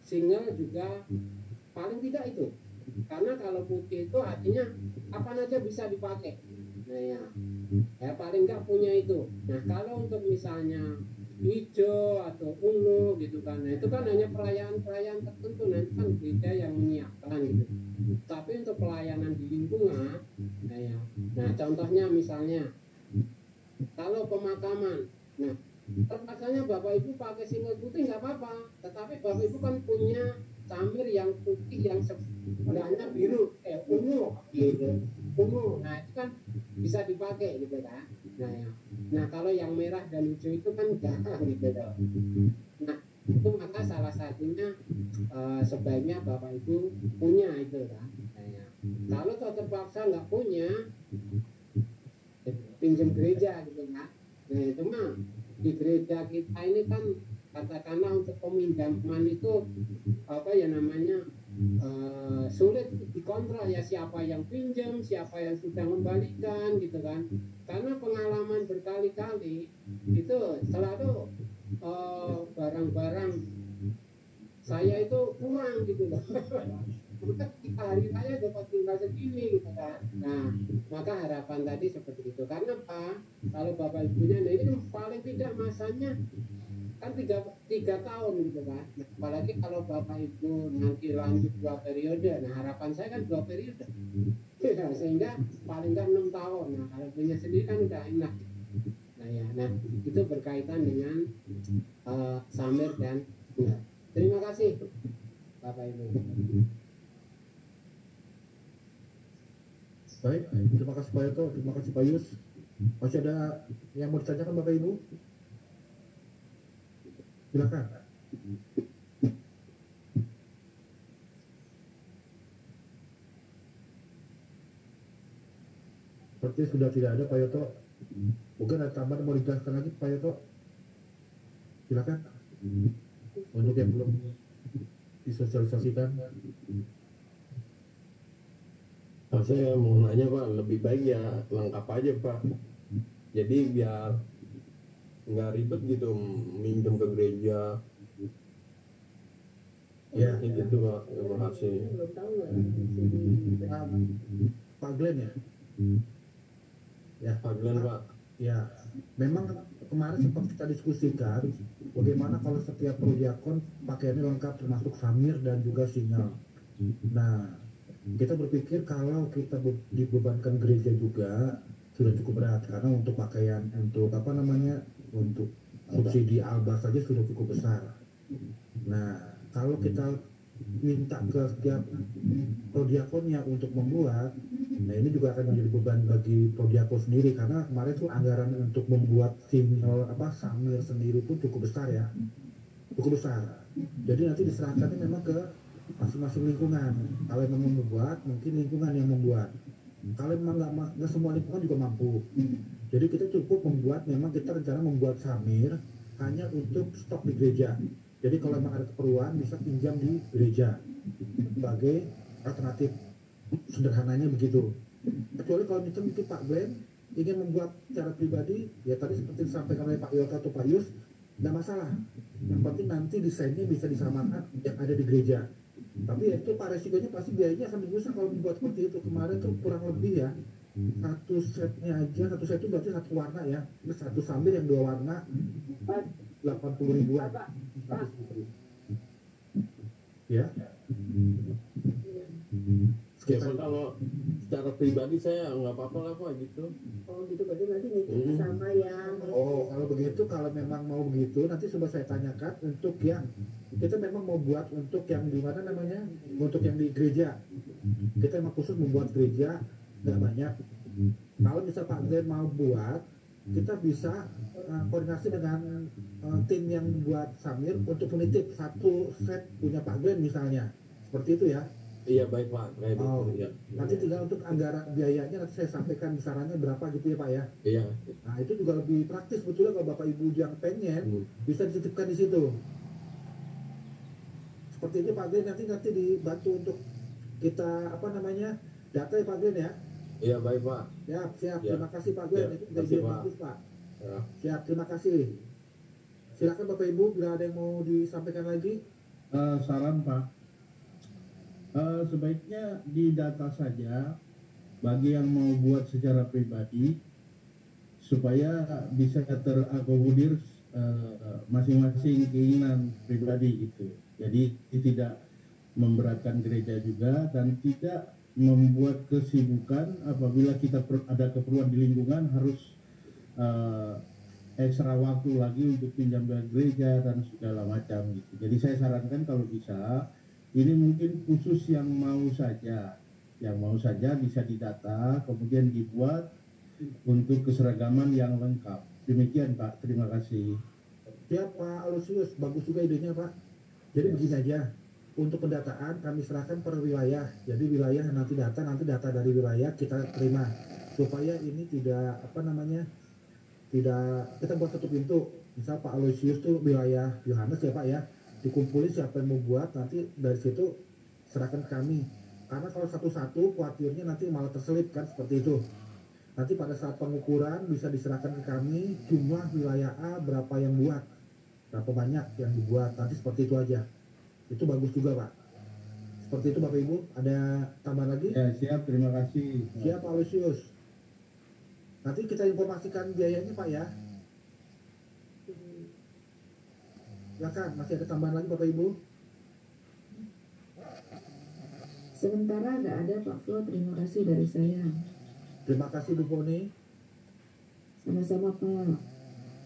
single juga paling tidak itu. Karena kalau putih itu artinya apa aja bisa dipakai. Nah ya paling nggak punya itu. Nah kalau untuk misalnya hijau atau ungu gitu kan, nah itu kan hanya pelayanan tertentu, nanti kan gereja yang menyiapkan gitu. Tapi untuk pelayanan di lingkungan, nah contohnya misalnya kalau pemakaman, nah terpaksanya Bapak Ibu pakai single putih nggak apa-apa, tetapi Bapak Ibu kan punya Samir yang putih yang sebelahnya biru, ungu gitu, ungu, nah itu kan bisa dipakai gitu kan. Nah kalau yang merah dan hijau itu kan enggak gitu. Nah itu maka salah satunya sebaiknya Bapak Ibu punya itu kan. Kalau terpaksa nggak punya, pinjam gereja gitu kan. Nah itu mah di gereja kita ini kan katakanlah untuk peminjaman itu apa ya namanya sulit dikontrol ya, siapa yang pinjam, siapa yang sudah membalikan gitu kan. Karena pengalaman berkali-kali itu selalu barang-barang saya itu kurang gitu loh. Maka kita hari raya dapat tinggal segini gitu kan. Nah, maka harapan tadi seperti itu. Karena apa? Kalau bapak ibunya, nah ini paling tidak masanya kan tiga tahun gitu kan. Nah, apalagi kalau bapak ibu nanti lanjut 2 periode, nah harapan saya kan 2 periode. Ya, sehingga paling nggak 6 tahun. Nah, kalau punya sendiri kan udah enak. Nah ya, nah itu berkaitan dengan samir dan bunga. Terima kasih bapak ibu. Baik, terima kasih Pak Yoto, terima kasih Pak Yus. Masih ada yang mau ditanyakan Bapak Ibu? Silakan. Seperti sudah tidak ada Pak Yoto. Mungkin ada tambahan mau dijelaskan lagi Pak Yoto? Silakan. Untuk yang belum disosialisasikan. Saya mau nanya Pak, lebih baik ya lengkap aja Pak. Jadi biar nggak ribet gitu minjem ke gereja. Ya. Gitu Pak, terima kasih. Pak Glenn ya? Ya. Pak Glenn Pak. Ya, memang kemarin sempat kita diskusikan bagaimana kalau setiap prodiakon pakaiannya lengkap termasuk samir dan juga singal. Nah, kita berpikir kalau kita dibebankan gereja juga sudah cukup berat karena untuk pakaian untuk untuk subsidi alba saja sudah cukup besar. Nah, kalau kita minta ke setiap prodiakonnya untuk membuat, nah ini juga akan menjadi beban bagi prodiakon sendiri karena kemarin tuh anggaran untuk membuat samir sendiri pun cukup besar ya, cukup besar. Jadi nanti diserahkannya memang ke masing-masing lingkungan. Kalau memang membuat, mungkin lingkungan yang membuat. Kalau memang nggak semua lingkungan juga mampu. Jadi kita cukup membuat, memang kita rencana membuat samir hanya untuk stok di gereja. Jadi kalau memang ada keperluan bisa pinjam di gereja sebagai alternatif, sederhananya begitu. Kecuali kalau misalnya Pak Glenn ingin membuat secara pribadi, ya tadi seperti disampaikan oleh Pak Yoto atau Pak Yus, nggak masalah. Yang penting nanti desainnya bisa disamakan yang ada di gereja. Tapi ya itu Pak, resikonya pasti biayanya akan besar kalau dibuat seperti itu. Kemarin tuh kurang lebih ya satu setnya aja, satu set itu berarti satu warna ya, satu sambil yang 2 warna 80 ribuan. Ya. Ya Pak, kalau secara pribadi saya nggak apa-apa lah Pak gitu. Oh gitu, berarti nanti ngikutin sama yang Kalau begitu, kalau memang mau begitu, nanti coba saya tanyakan untuk yang kita memang mau buat untuk yang di mana namanya, untuk yang di gereja. Kita memang khusus membuat gereja nggak banyak. Kalau misal Pak Glenn mau buat, kita bisa koordinasi dengan tim yang buat samir untuk menitip satu set punya Pak Glenn misalnya, seperti itu ya. Iya baik Pak, kayak gitu ya. Nanti tinggal untuk anggaran biayanya nanti saya sampaikan besarannya berapa gitu ya Pak ya. Iya. Nah itu juga lebih praktis betulnya kalau Bapak Ibu yang pengen bisa dititipkan di situ. Seperti itu Pak Glenn, nanti dibantu untuk kita data ya Pak Glenn ya. Iya baik Pak. Siap. Ya. Terima kasih Pak Glenn. Ya, Itu terima kasih, ide Pak. bagus Pak. Ya. Siap, terima kasih. Silakan Bapak Ibu bila ada yang mau disampaikan lagi. Saran Pak, sebaiknya didata saja bagi yang mau buat secara pribadi supaya bisa terakomodir masing-masing keinginan pribadi gitu. Jadi tidak memberatkan gereja juga dan tidak membuat kesibukan apabila kita ada keperluan di lingkungan harus ekstra waktu lagi untuk pinjam ke gereja dan segala macam gitu. Jadi saya sarankan kalau bisa ini mungkin khusus yang mau saja bisa didata kemudian dibuat untuk keseragaman yang lengkap. Demikian Pak, terima kasih. Siap Pak Alusius, bagus juga idenya Pak. Jadi begini aja, untuk pendataan kami serahkan per wilayah. Jadi wilayah nanti data dari wilayah kita terima supaya ini tidak tidak kita buat satu pintu. Misal Pak Alusius tuh wilayah Yohanes ya Pak ya, dikumpulin siapa yang mau buat, nanti dari situ serahkan ke kami. Karena kalau satu-satu khawatirnya nanti malah terselip kan, seperti itu. Nanti pada saat pengukuran bisa diserahkan ke kami jumlah wilayah A berapa yang buat. berapa banyak yang dibuat, nanti seperti itu aja. Itu bagus juga Pak. Seperti itu Bapak Ibu, ada tambahan lagi? Ya, siap, terima kasih. Siap Pak Lusius. Nanti kita informasikan biayanya Pak ya. Silakan, masih ada tambahan lagi Bapak Ibu? Sementara nggak ada Pak Flo, terima kasih dari saya. Terima kasih Bu Foni. Sama-sama Pak.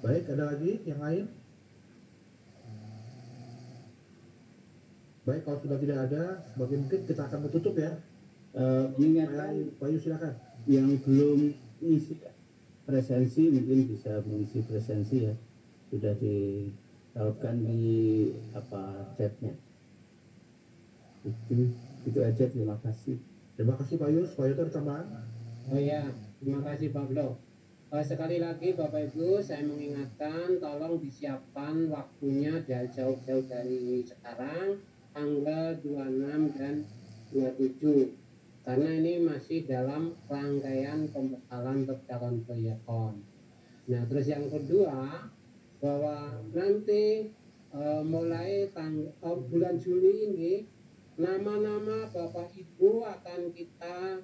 Baik, ada lagi yang lain? Baik, kalau sudah tidak ada, sebagai mungkin kita akan menutup ya. Mengingatkan Pak Yu silakan. yang belum isi presensi mungkin bisa mengisi presensi ya, sudah ditautkan di chatnya. Itu aja, terima kasih. Terima kasih Pak Yus. Pak Yus ada tambahan? Oh ya, terima kasih Pak Blo. Sekali lagi Bapak Ibu, saya mengingatkan tolong disiapkan waktunya jauh-jauh dari sekarang, tanggal 26 dan 27. Karena ini masih dalam rangkaian pembekalan untuk calon proyekon. Nah, terus yang kedua, bahwa nanti mulai bulan Juli ini, nama-nama Bapak Ibu akan kita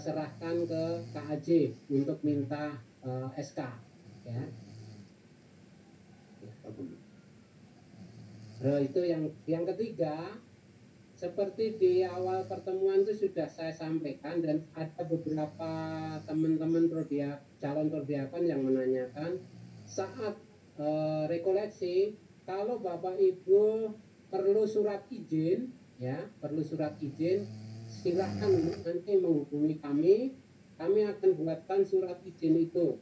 serahkan ke KAJ untuk minta SK ya. Nah, itu yang ketiga, seperti di awal pertemuan itu sudah saya sampaikan, dan ada beberapa teman-teman calon prodiakon yang menanyakan saat rekoleksi, kalau Bapak Ibu perlu surat izin ya, silahkan nanti menghubungi kami akan buatkan surat izin itu,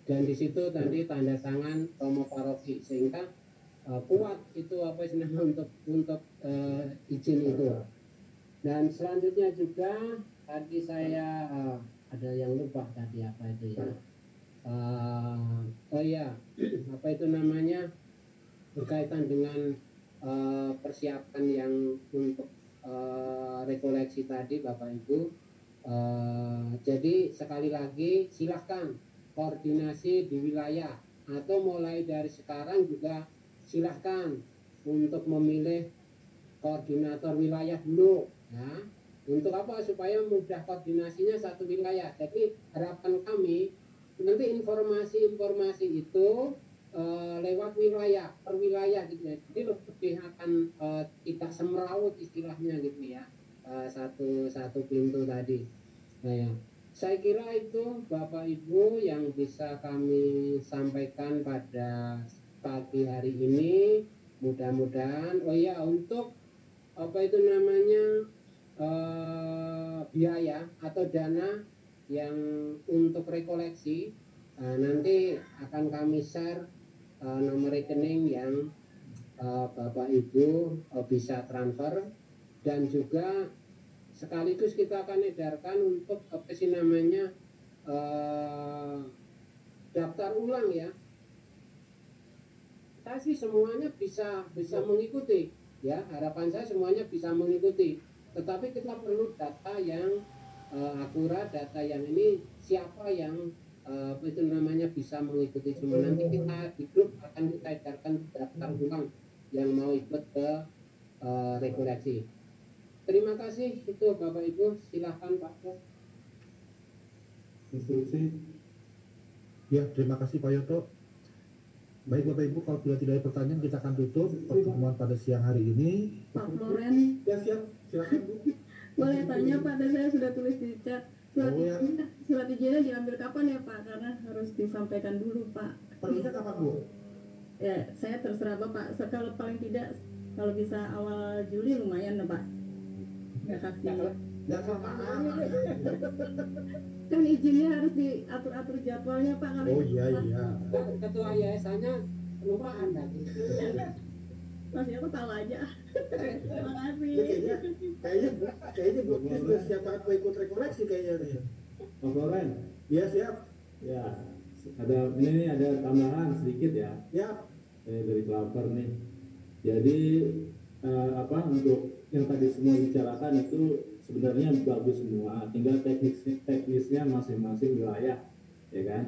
dan di situ tadi tanda tangan Romo Paroki, sehingga kuat itu untuk izin itu. Dan selanjutnya juga tadi saya ada yang lupa tadi apa itu ya, apa itu namanya, berkaitan dengan persiapan yang untuk rekoleksi tadi Bapak Ibu. Jadi sekali lagi silahkan koordinasi di wilayah, atau mulai dari sekarang juga silahkan untuk memilih koordinator wilayah dulu ya. Untuk apa? Supaya mudah koordinasinya satu wilayah. Jadi harapan kami nanti informasi itu lewat wilayah per wilayah gitu ya. Jadi lebih akan tidak semeraut istilahnya gitu ya, satu pintu tadi. Nah ya, saya kira itu Bapak Ibu yang bisa kami sampaikan pada pagi hari ini. Mudah-mudahan untuk apa itu namanya biaya atau dana yang untuk rekoleksi, nanti akan kami share nomor rekening yang Bapak Ibu bisa transfer, dan juga sekaligus kita akan edarkan untuk apa sih namanya daftar ulang ya. Saya sih semuanya bisa mengikuti ya, harapan saya semuanya bisa mengikuti, tetapi kita perlu data yang akurat, data yang ini siapa yang apa itu namanya bisa mengikuti semua. Nanti kita di grup akan kita edarkan daftar ulang yang mau ikut ke rekoleksi. Terima kasih, itu Bapak Ibu, silahkan Pak Bos. Instruksi. Ya, terima kasih Pak Yoto. Baik Bapak Ibu, kalau sudah tidak ada pertanyaan kita akan tutup pertemuan pada siang hari ini. Pak Floren, Ya siap, silakan Bu. boleh tanya Pak, dan saya sudah tulis di chat. Ya. Surat izinnya diambil kapan ya Pak? Karena harus disampaikan dulu Pak. Perginya kapan Bu? Ya, saya terserah Bapak. Kalau paling tidak, kalau bisa awal Juli lumayan ya Pak. Nggak kasih. Ya kelamaan. Kan izinnya harus diatur-atur jadwalnya Pak. Kalau Iya. Ketua yayasannya kelupaan tadi. Masih aku tahu aja. Terima kasih. Ya, kayaknya Bu sudah siap banget mau ikut rekoleksi kayaknya nih. Pak Floren, Iya siap. ya ada tambahan sedikit ya. Ya. Dari Klaver nih. Jadi untuk yang tadi semua bicarakan itu sebenarnya bagus semua, tinggal teknisnya masing-masing wilayah, ya kan.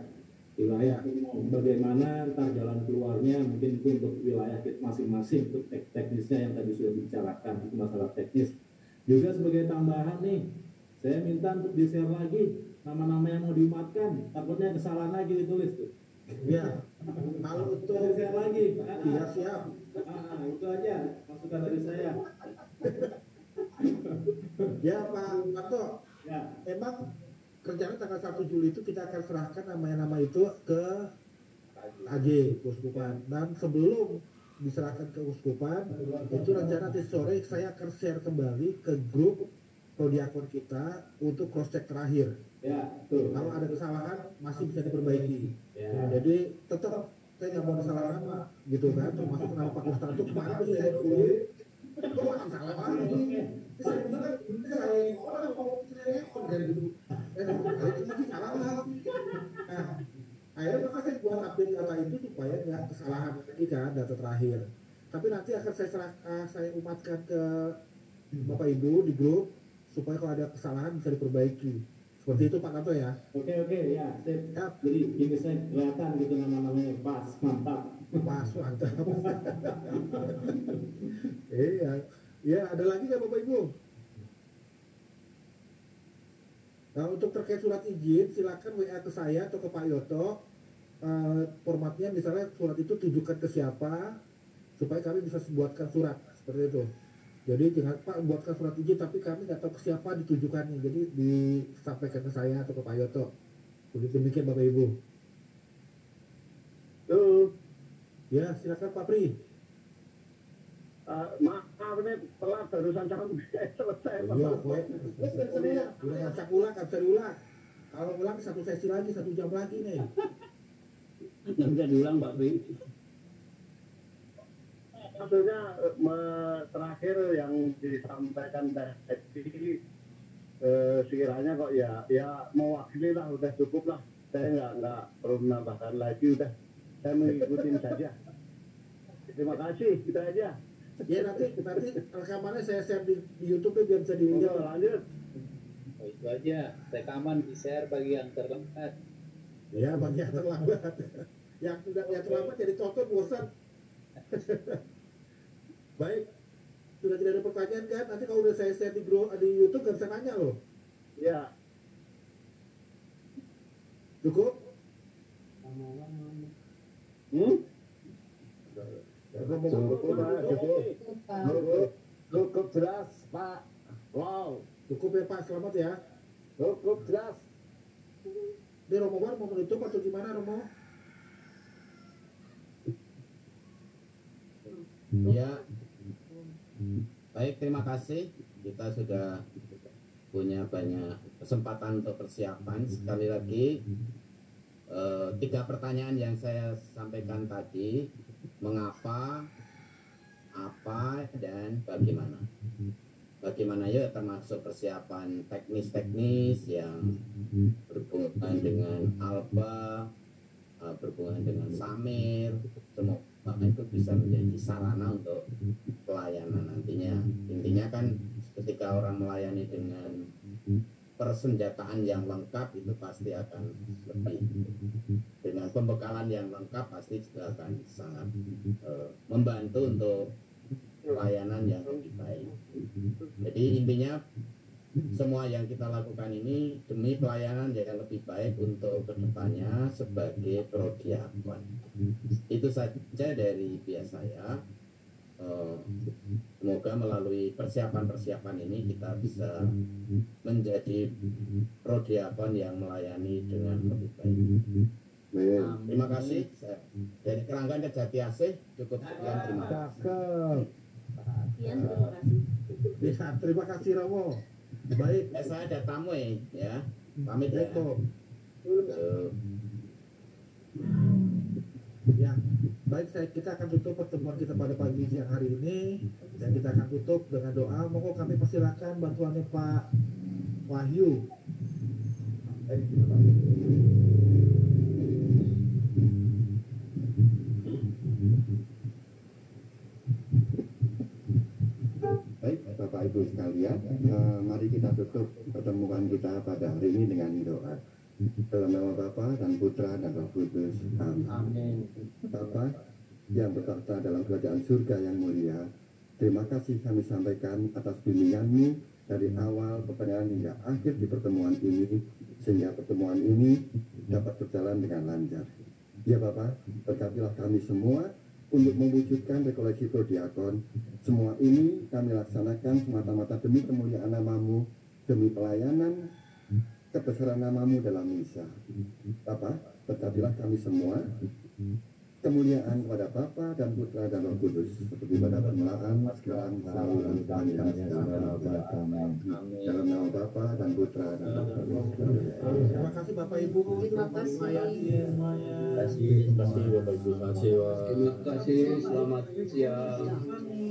wilayah bagaimana ntar jalan keluarnya mungkin itu untuk wilayah masing-masing, untuk teknisnya yang tadi sudah dibicarakan, itu masalah teknis. Juga sebagai tambahan nih, saya minta untuk di-share lagi nama-nama yang mau diumatkan, takutnya kesalahan lagi ditulis tuh. Ya, kalau itu Share lagi. iya siap. Itu aja masukan dari saya. Ya Pak Marto, Ya. emang rencana tanggal 1 Juli itu kita akan serahkan nama itu ke AG Keuskupan, dan sebelum diserahkan ke Uskupan itu rencana nanti sore saya akan share kembali ke grup Prodiakon kita untuk cross check terakhir. Ya, betul. Kalau ada kesalahan masih bisa diperbaiki. Ya. Jadi tetap saya nggak mau salah nama gitu kan, termasuk nama Pak Ustadz itu kemarin tuh saya kulit kok masih salah lagi. Saya bilang saya orang mau telepon dan gitu, itu masih salah lagi. Nah, akhirnya maka saya buat update kata itu supaya nggak kesalahan lagi kan data terakhir. Tapi nanti akan saya umatkan ke Bapak Ibu di grup supaya kalau ada kesalahan bisa diperbaiki. Seperti itu Pak Tanto ya. Oke, ya, sip. Jadi ini saya kelihatan gitu nama-namanya pas, mantap. Pas, mantap. Iya. Ya, ada lagi nggak Bapak Ibu? Nah, untuk terkait surat izin, silakan WA ke saya atau ke Pak Yoto. Formatnya misalnya surat itu tujukan ke siapa, supaya kami bisa buatkan surat seperti itu. Jadi jangan Pak buatkan surat izin tapi kami nggak tahu ke siapa ditujukannya. Jadi disampaikan ke saya atau ke Pak Yoto. Begitu demikian Bapak Ibu. Tuh. Ya silakan Pak Pri. Maaf ini telat barusan kamu selesai. Iya, udah nggak bisa ulang, nggak bisa diulang. Kalau ulang 1 sesi lagi, 1 jam lagi nih. Nggak bisa diulang Pak Pri. Maksudnya terakhir yang disampaikan tadi sekiranya kok ya mewakili lah, udah cukup lah. Saya nggak perlu menambahkan lagi, udah saya mengikuti saja. Terima kasih, kita aja. Ya nanti rekamannya saya share di YouTube biar bisa dilihat. Lanjut. Oh, itu aja, rekaman di share bagi yang terlambat. Ya bagi yang terlambat. yang terlambat jadi tonton bosan. Baik, sudah tidak ada pertanyaan kan? Nanti kalau udah saya share di YouTube nggak bisa nanya loh. Ya. Cukup? Cukup jelas Pak. Wow. Cukup ya Pak, selamat ya. Cukup jelas. Ini Romo War mau menutup atau gimana Romo? Ya, baik, terima kasih. Kita sudah punya banyak kesempatan untuk persiapan. Sekali lagi, 3 pertanyaan yang saya sampaikan tadi, mengapa, apa, dan bagaimana. Bagaimana ya termasuk persiapan teknis-teknis yang berhubungan dengan ALBA, berhubungan dengan SAMIR, semua itu bisa menjadi sarana untuk pelayanan nantinya. Intinya kan ketika orang melayani dengan persenjataan yang lengkap itu pasti akan lebih, dengan pembekalan yang lengkap pasti juga akan sangat membantu untuk pelayanan yang lebih baik. Jadi intinya semua yang kita lakukan ini demi pelayanan yang lebih baik untuk kedepannya sebagai Prodiakon. Itu saja dari pihak saya. Semoga melalui persiapan-persiapan ini kita bisa menjadi Prodiakon yang melayani dengan lebih baik. Terima kasih. Dari Keranggan ke Jati Asih cukup sekian, terima kasih. Sekian, terima kasih. Bisa, terima kasih Romo. Baik. Saya ada tamu ya. Pamit ya. Ya, baik, kita akan tutup pertemuan kita pada pagi siang hari ini, dan kita akan tutup dengan doa. Monggo kami persilakan bantuannya Pak Wahyu. Baik, Bapak Ibu sekalian, mari kita tutup pertemuan kita pada hari ini dengan doa. Dalam nama Bapa dan Putra dan Roh Kudus. Amin. Bapa yang bertakhta dalam kerajaan surga yang mulia, terima kasih kami sampaikan atas bimbingan-Mu dari awal pertengahan hingga akhir di pertemuan ini, sehingga pertemuan ini dapat berjalan dengan lancar. Ya Bapa, berkatilah kami semua untuk mewujudkan rekoleksi prodiakon. Semua ini kami laksanakan semata-mata demi kemuliaan nama-Mu, demi pelayanan kebesaran nama-Mu dalam misa. Bapa, berkatilah kami semua. Kemuliaan kepada Bapa dan Putra dan Roh Kudus, seperti pada permulaan, sekarang, selalu, dan sepanjang segala abad. Amin. Dalam nama Bapa dan Putra dan Roh Kudus. Terima kasih Bapak Ibu. Terima kasih. Terima kasih Bapak Ibu. Terima kasih. Selamat siang. Amin.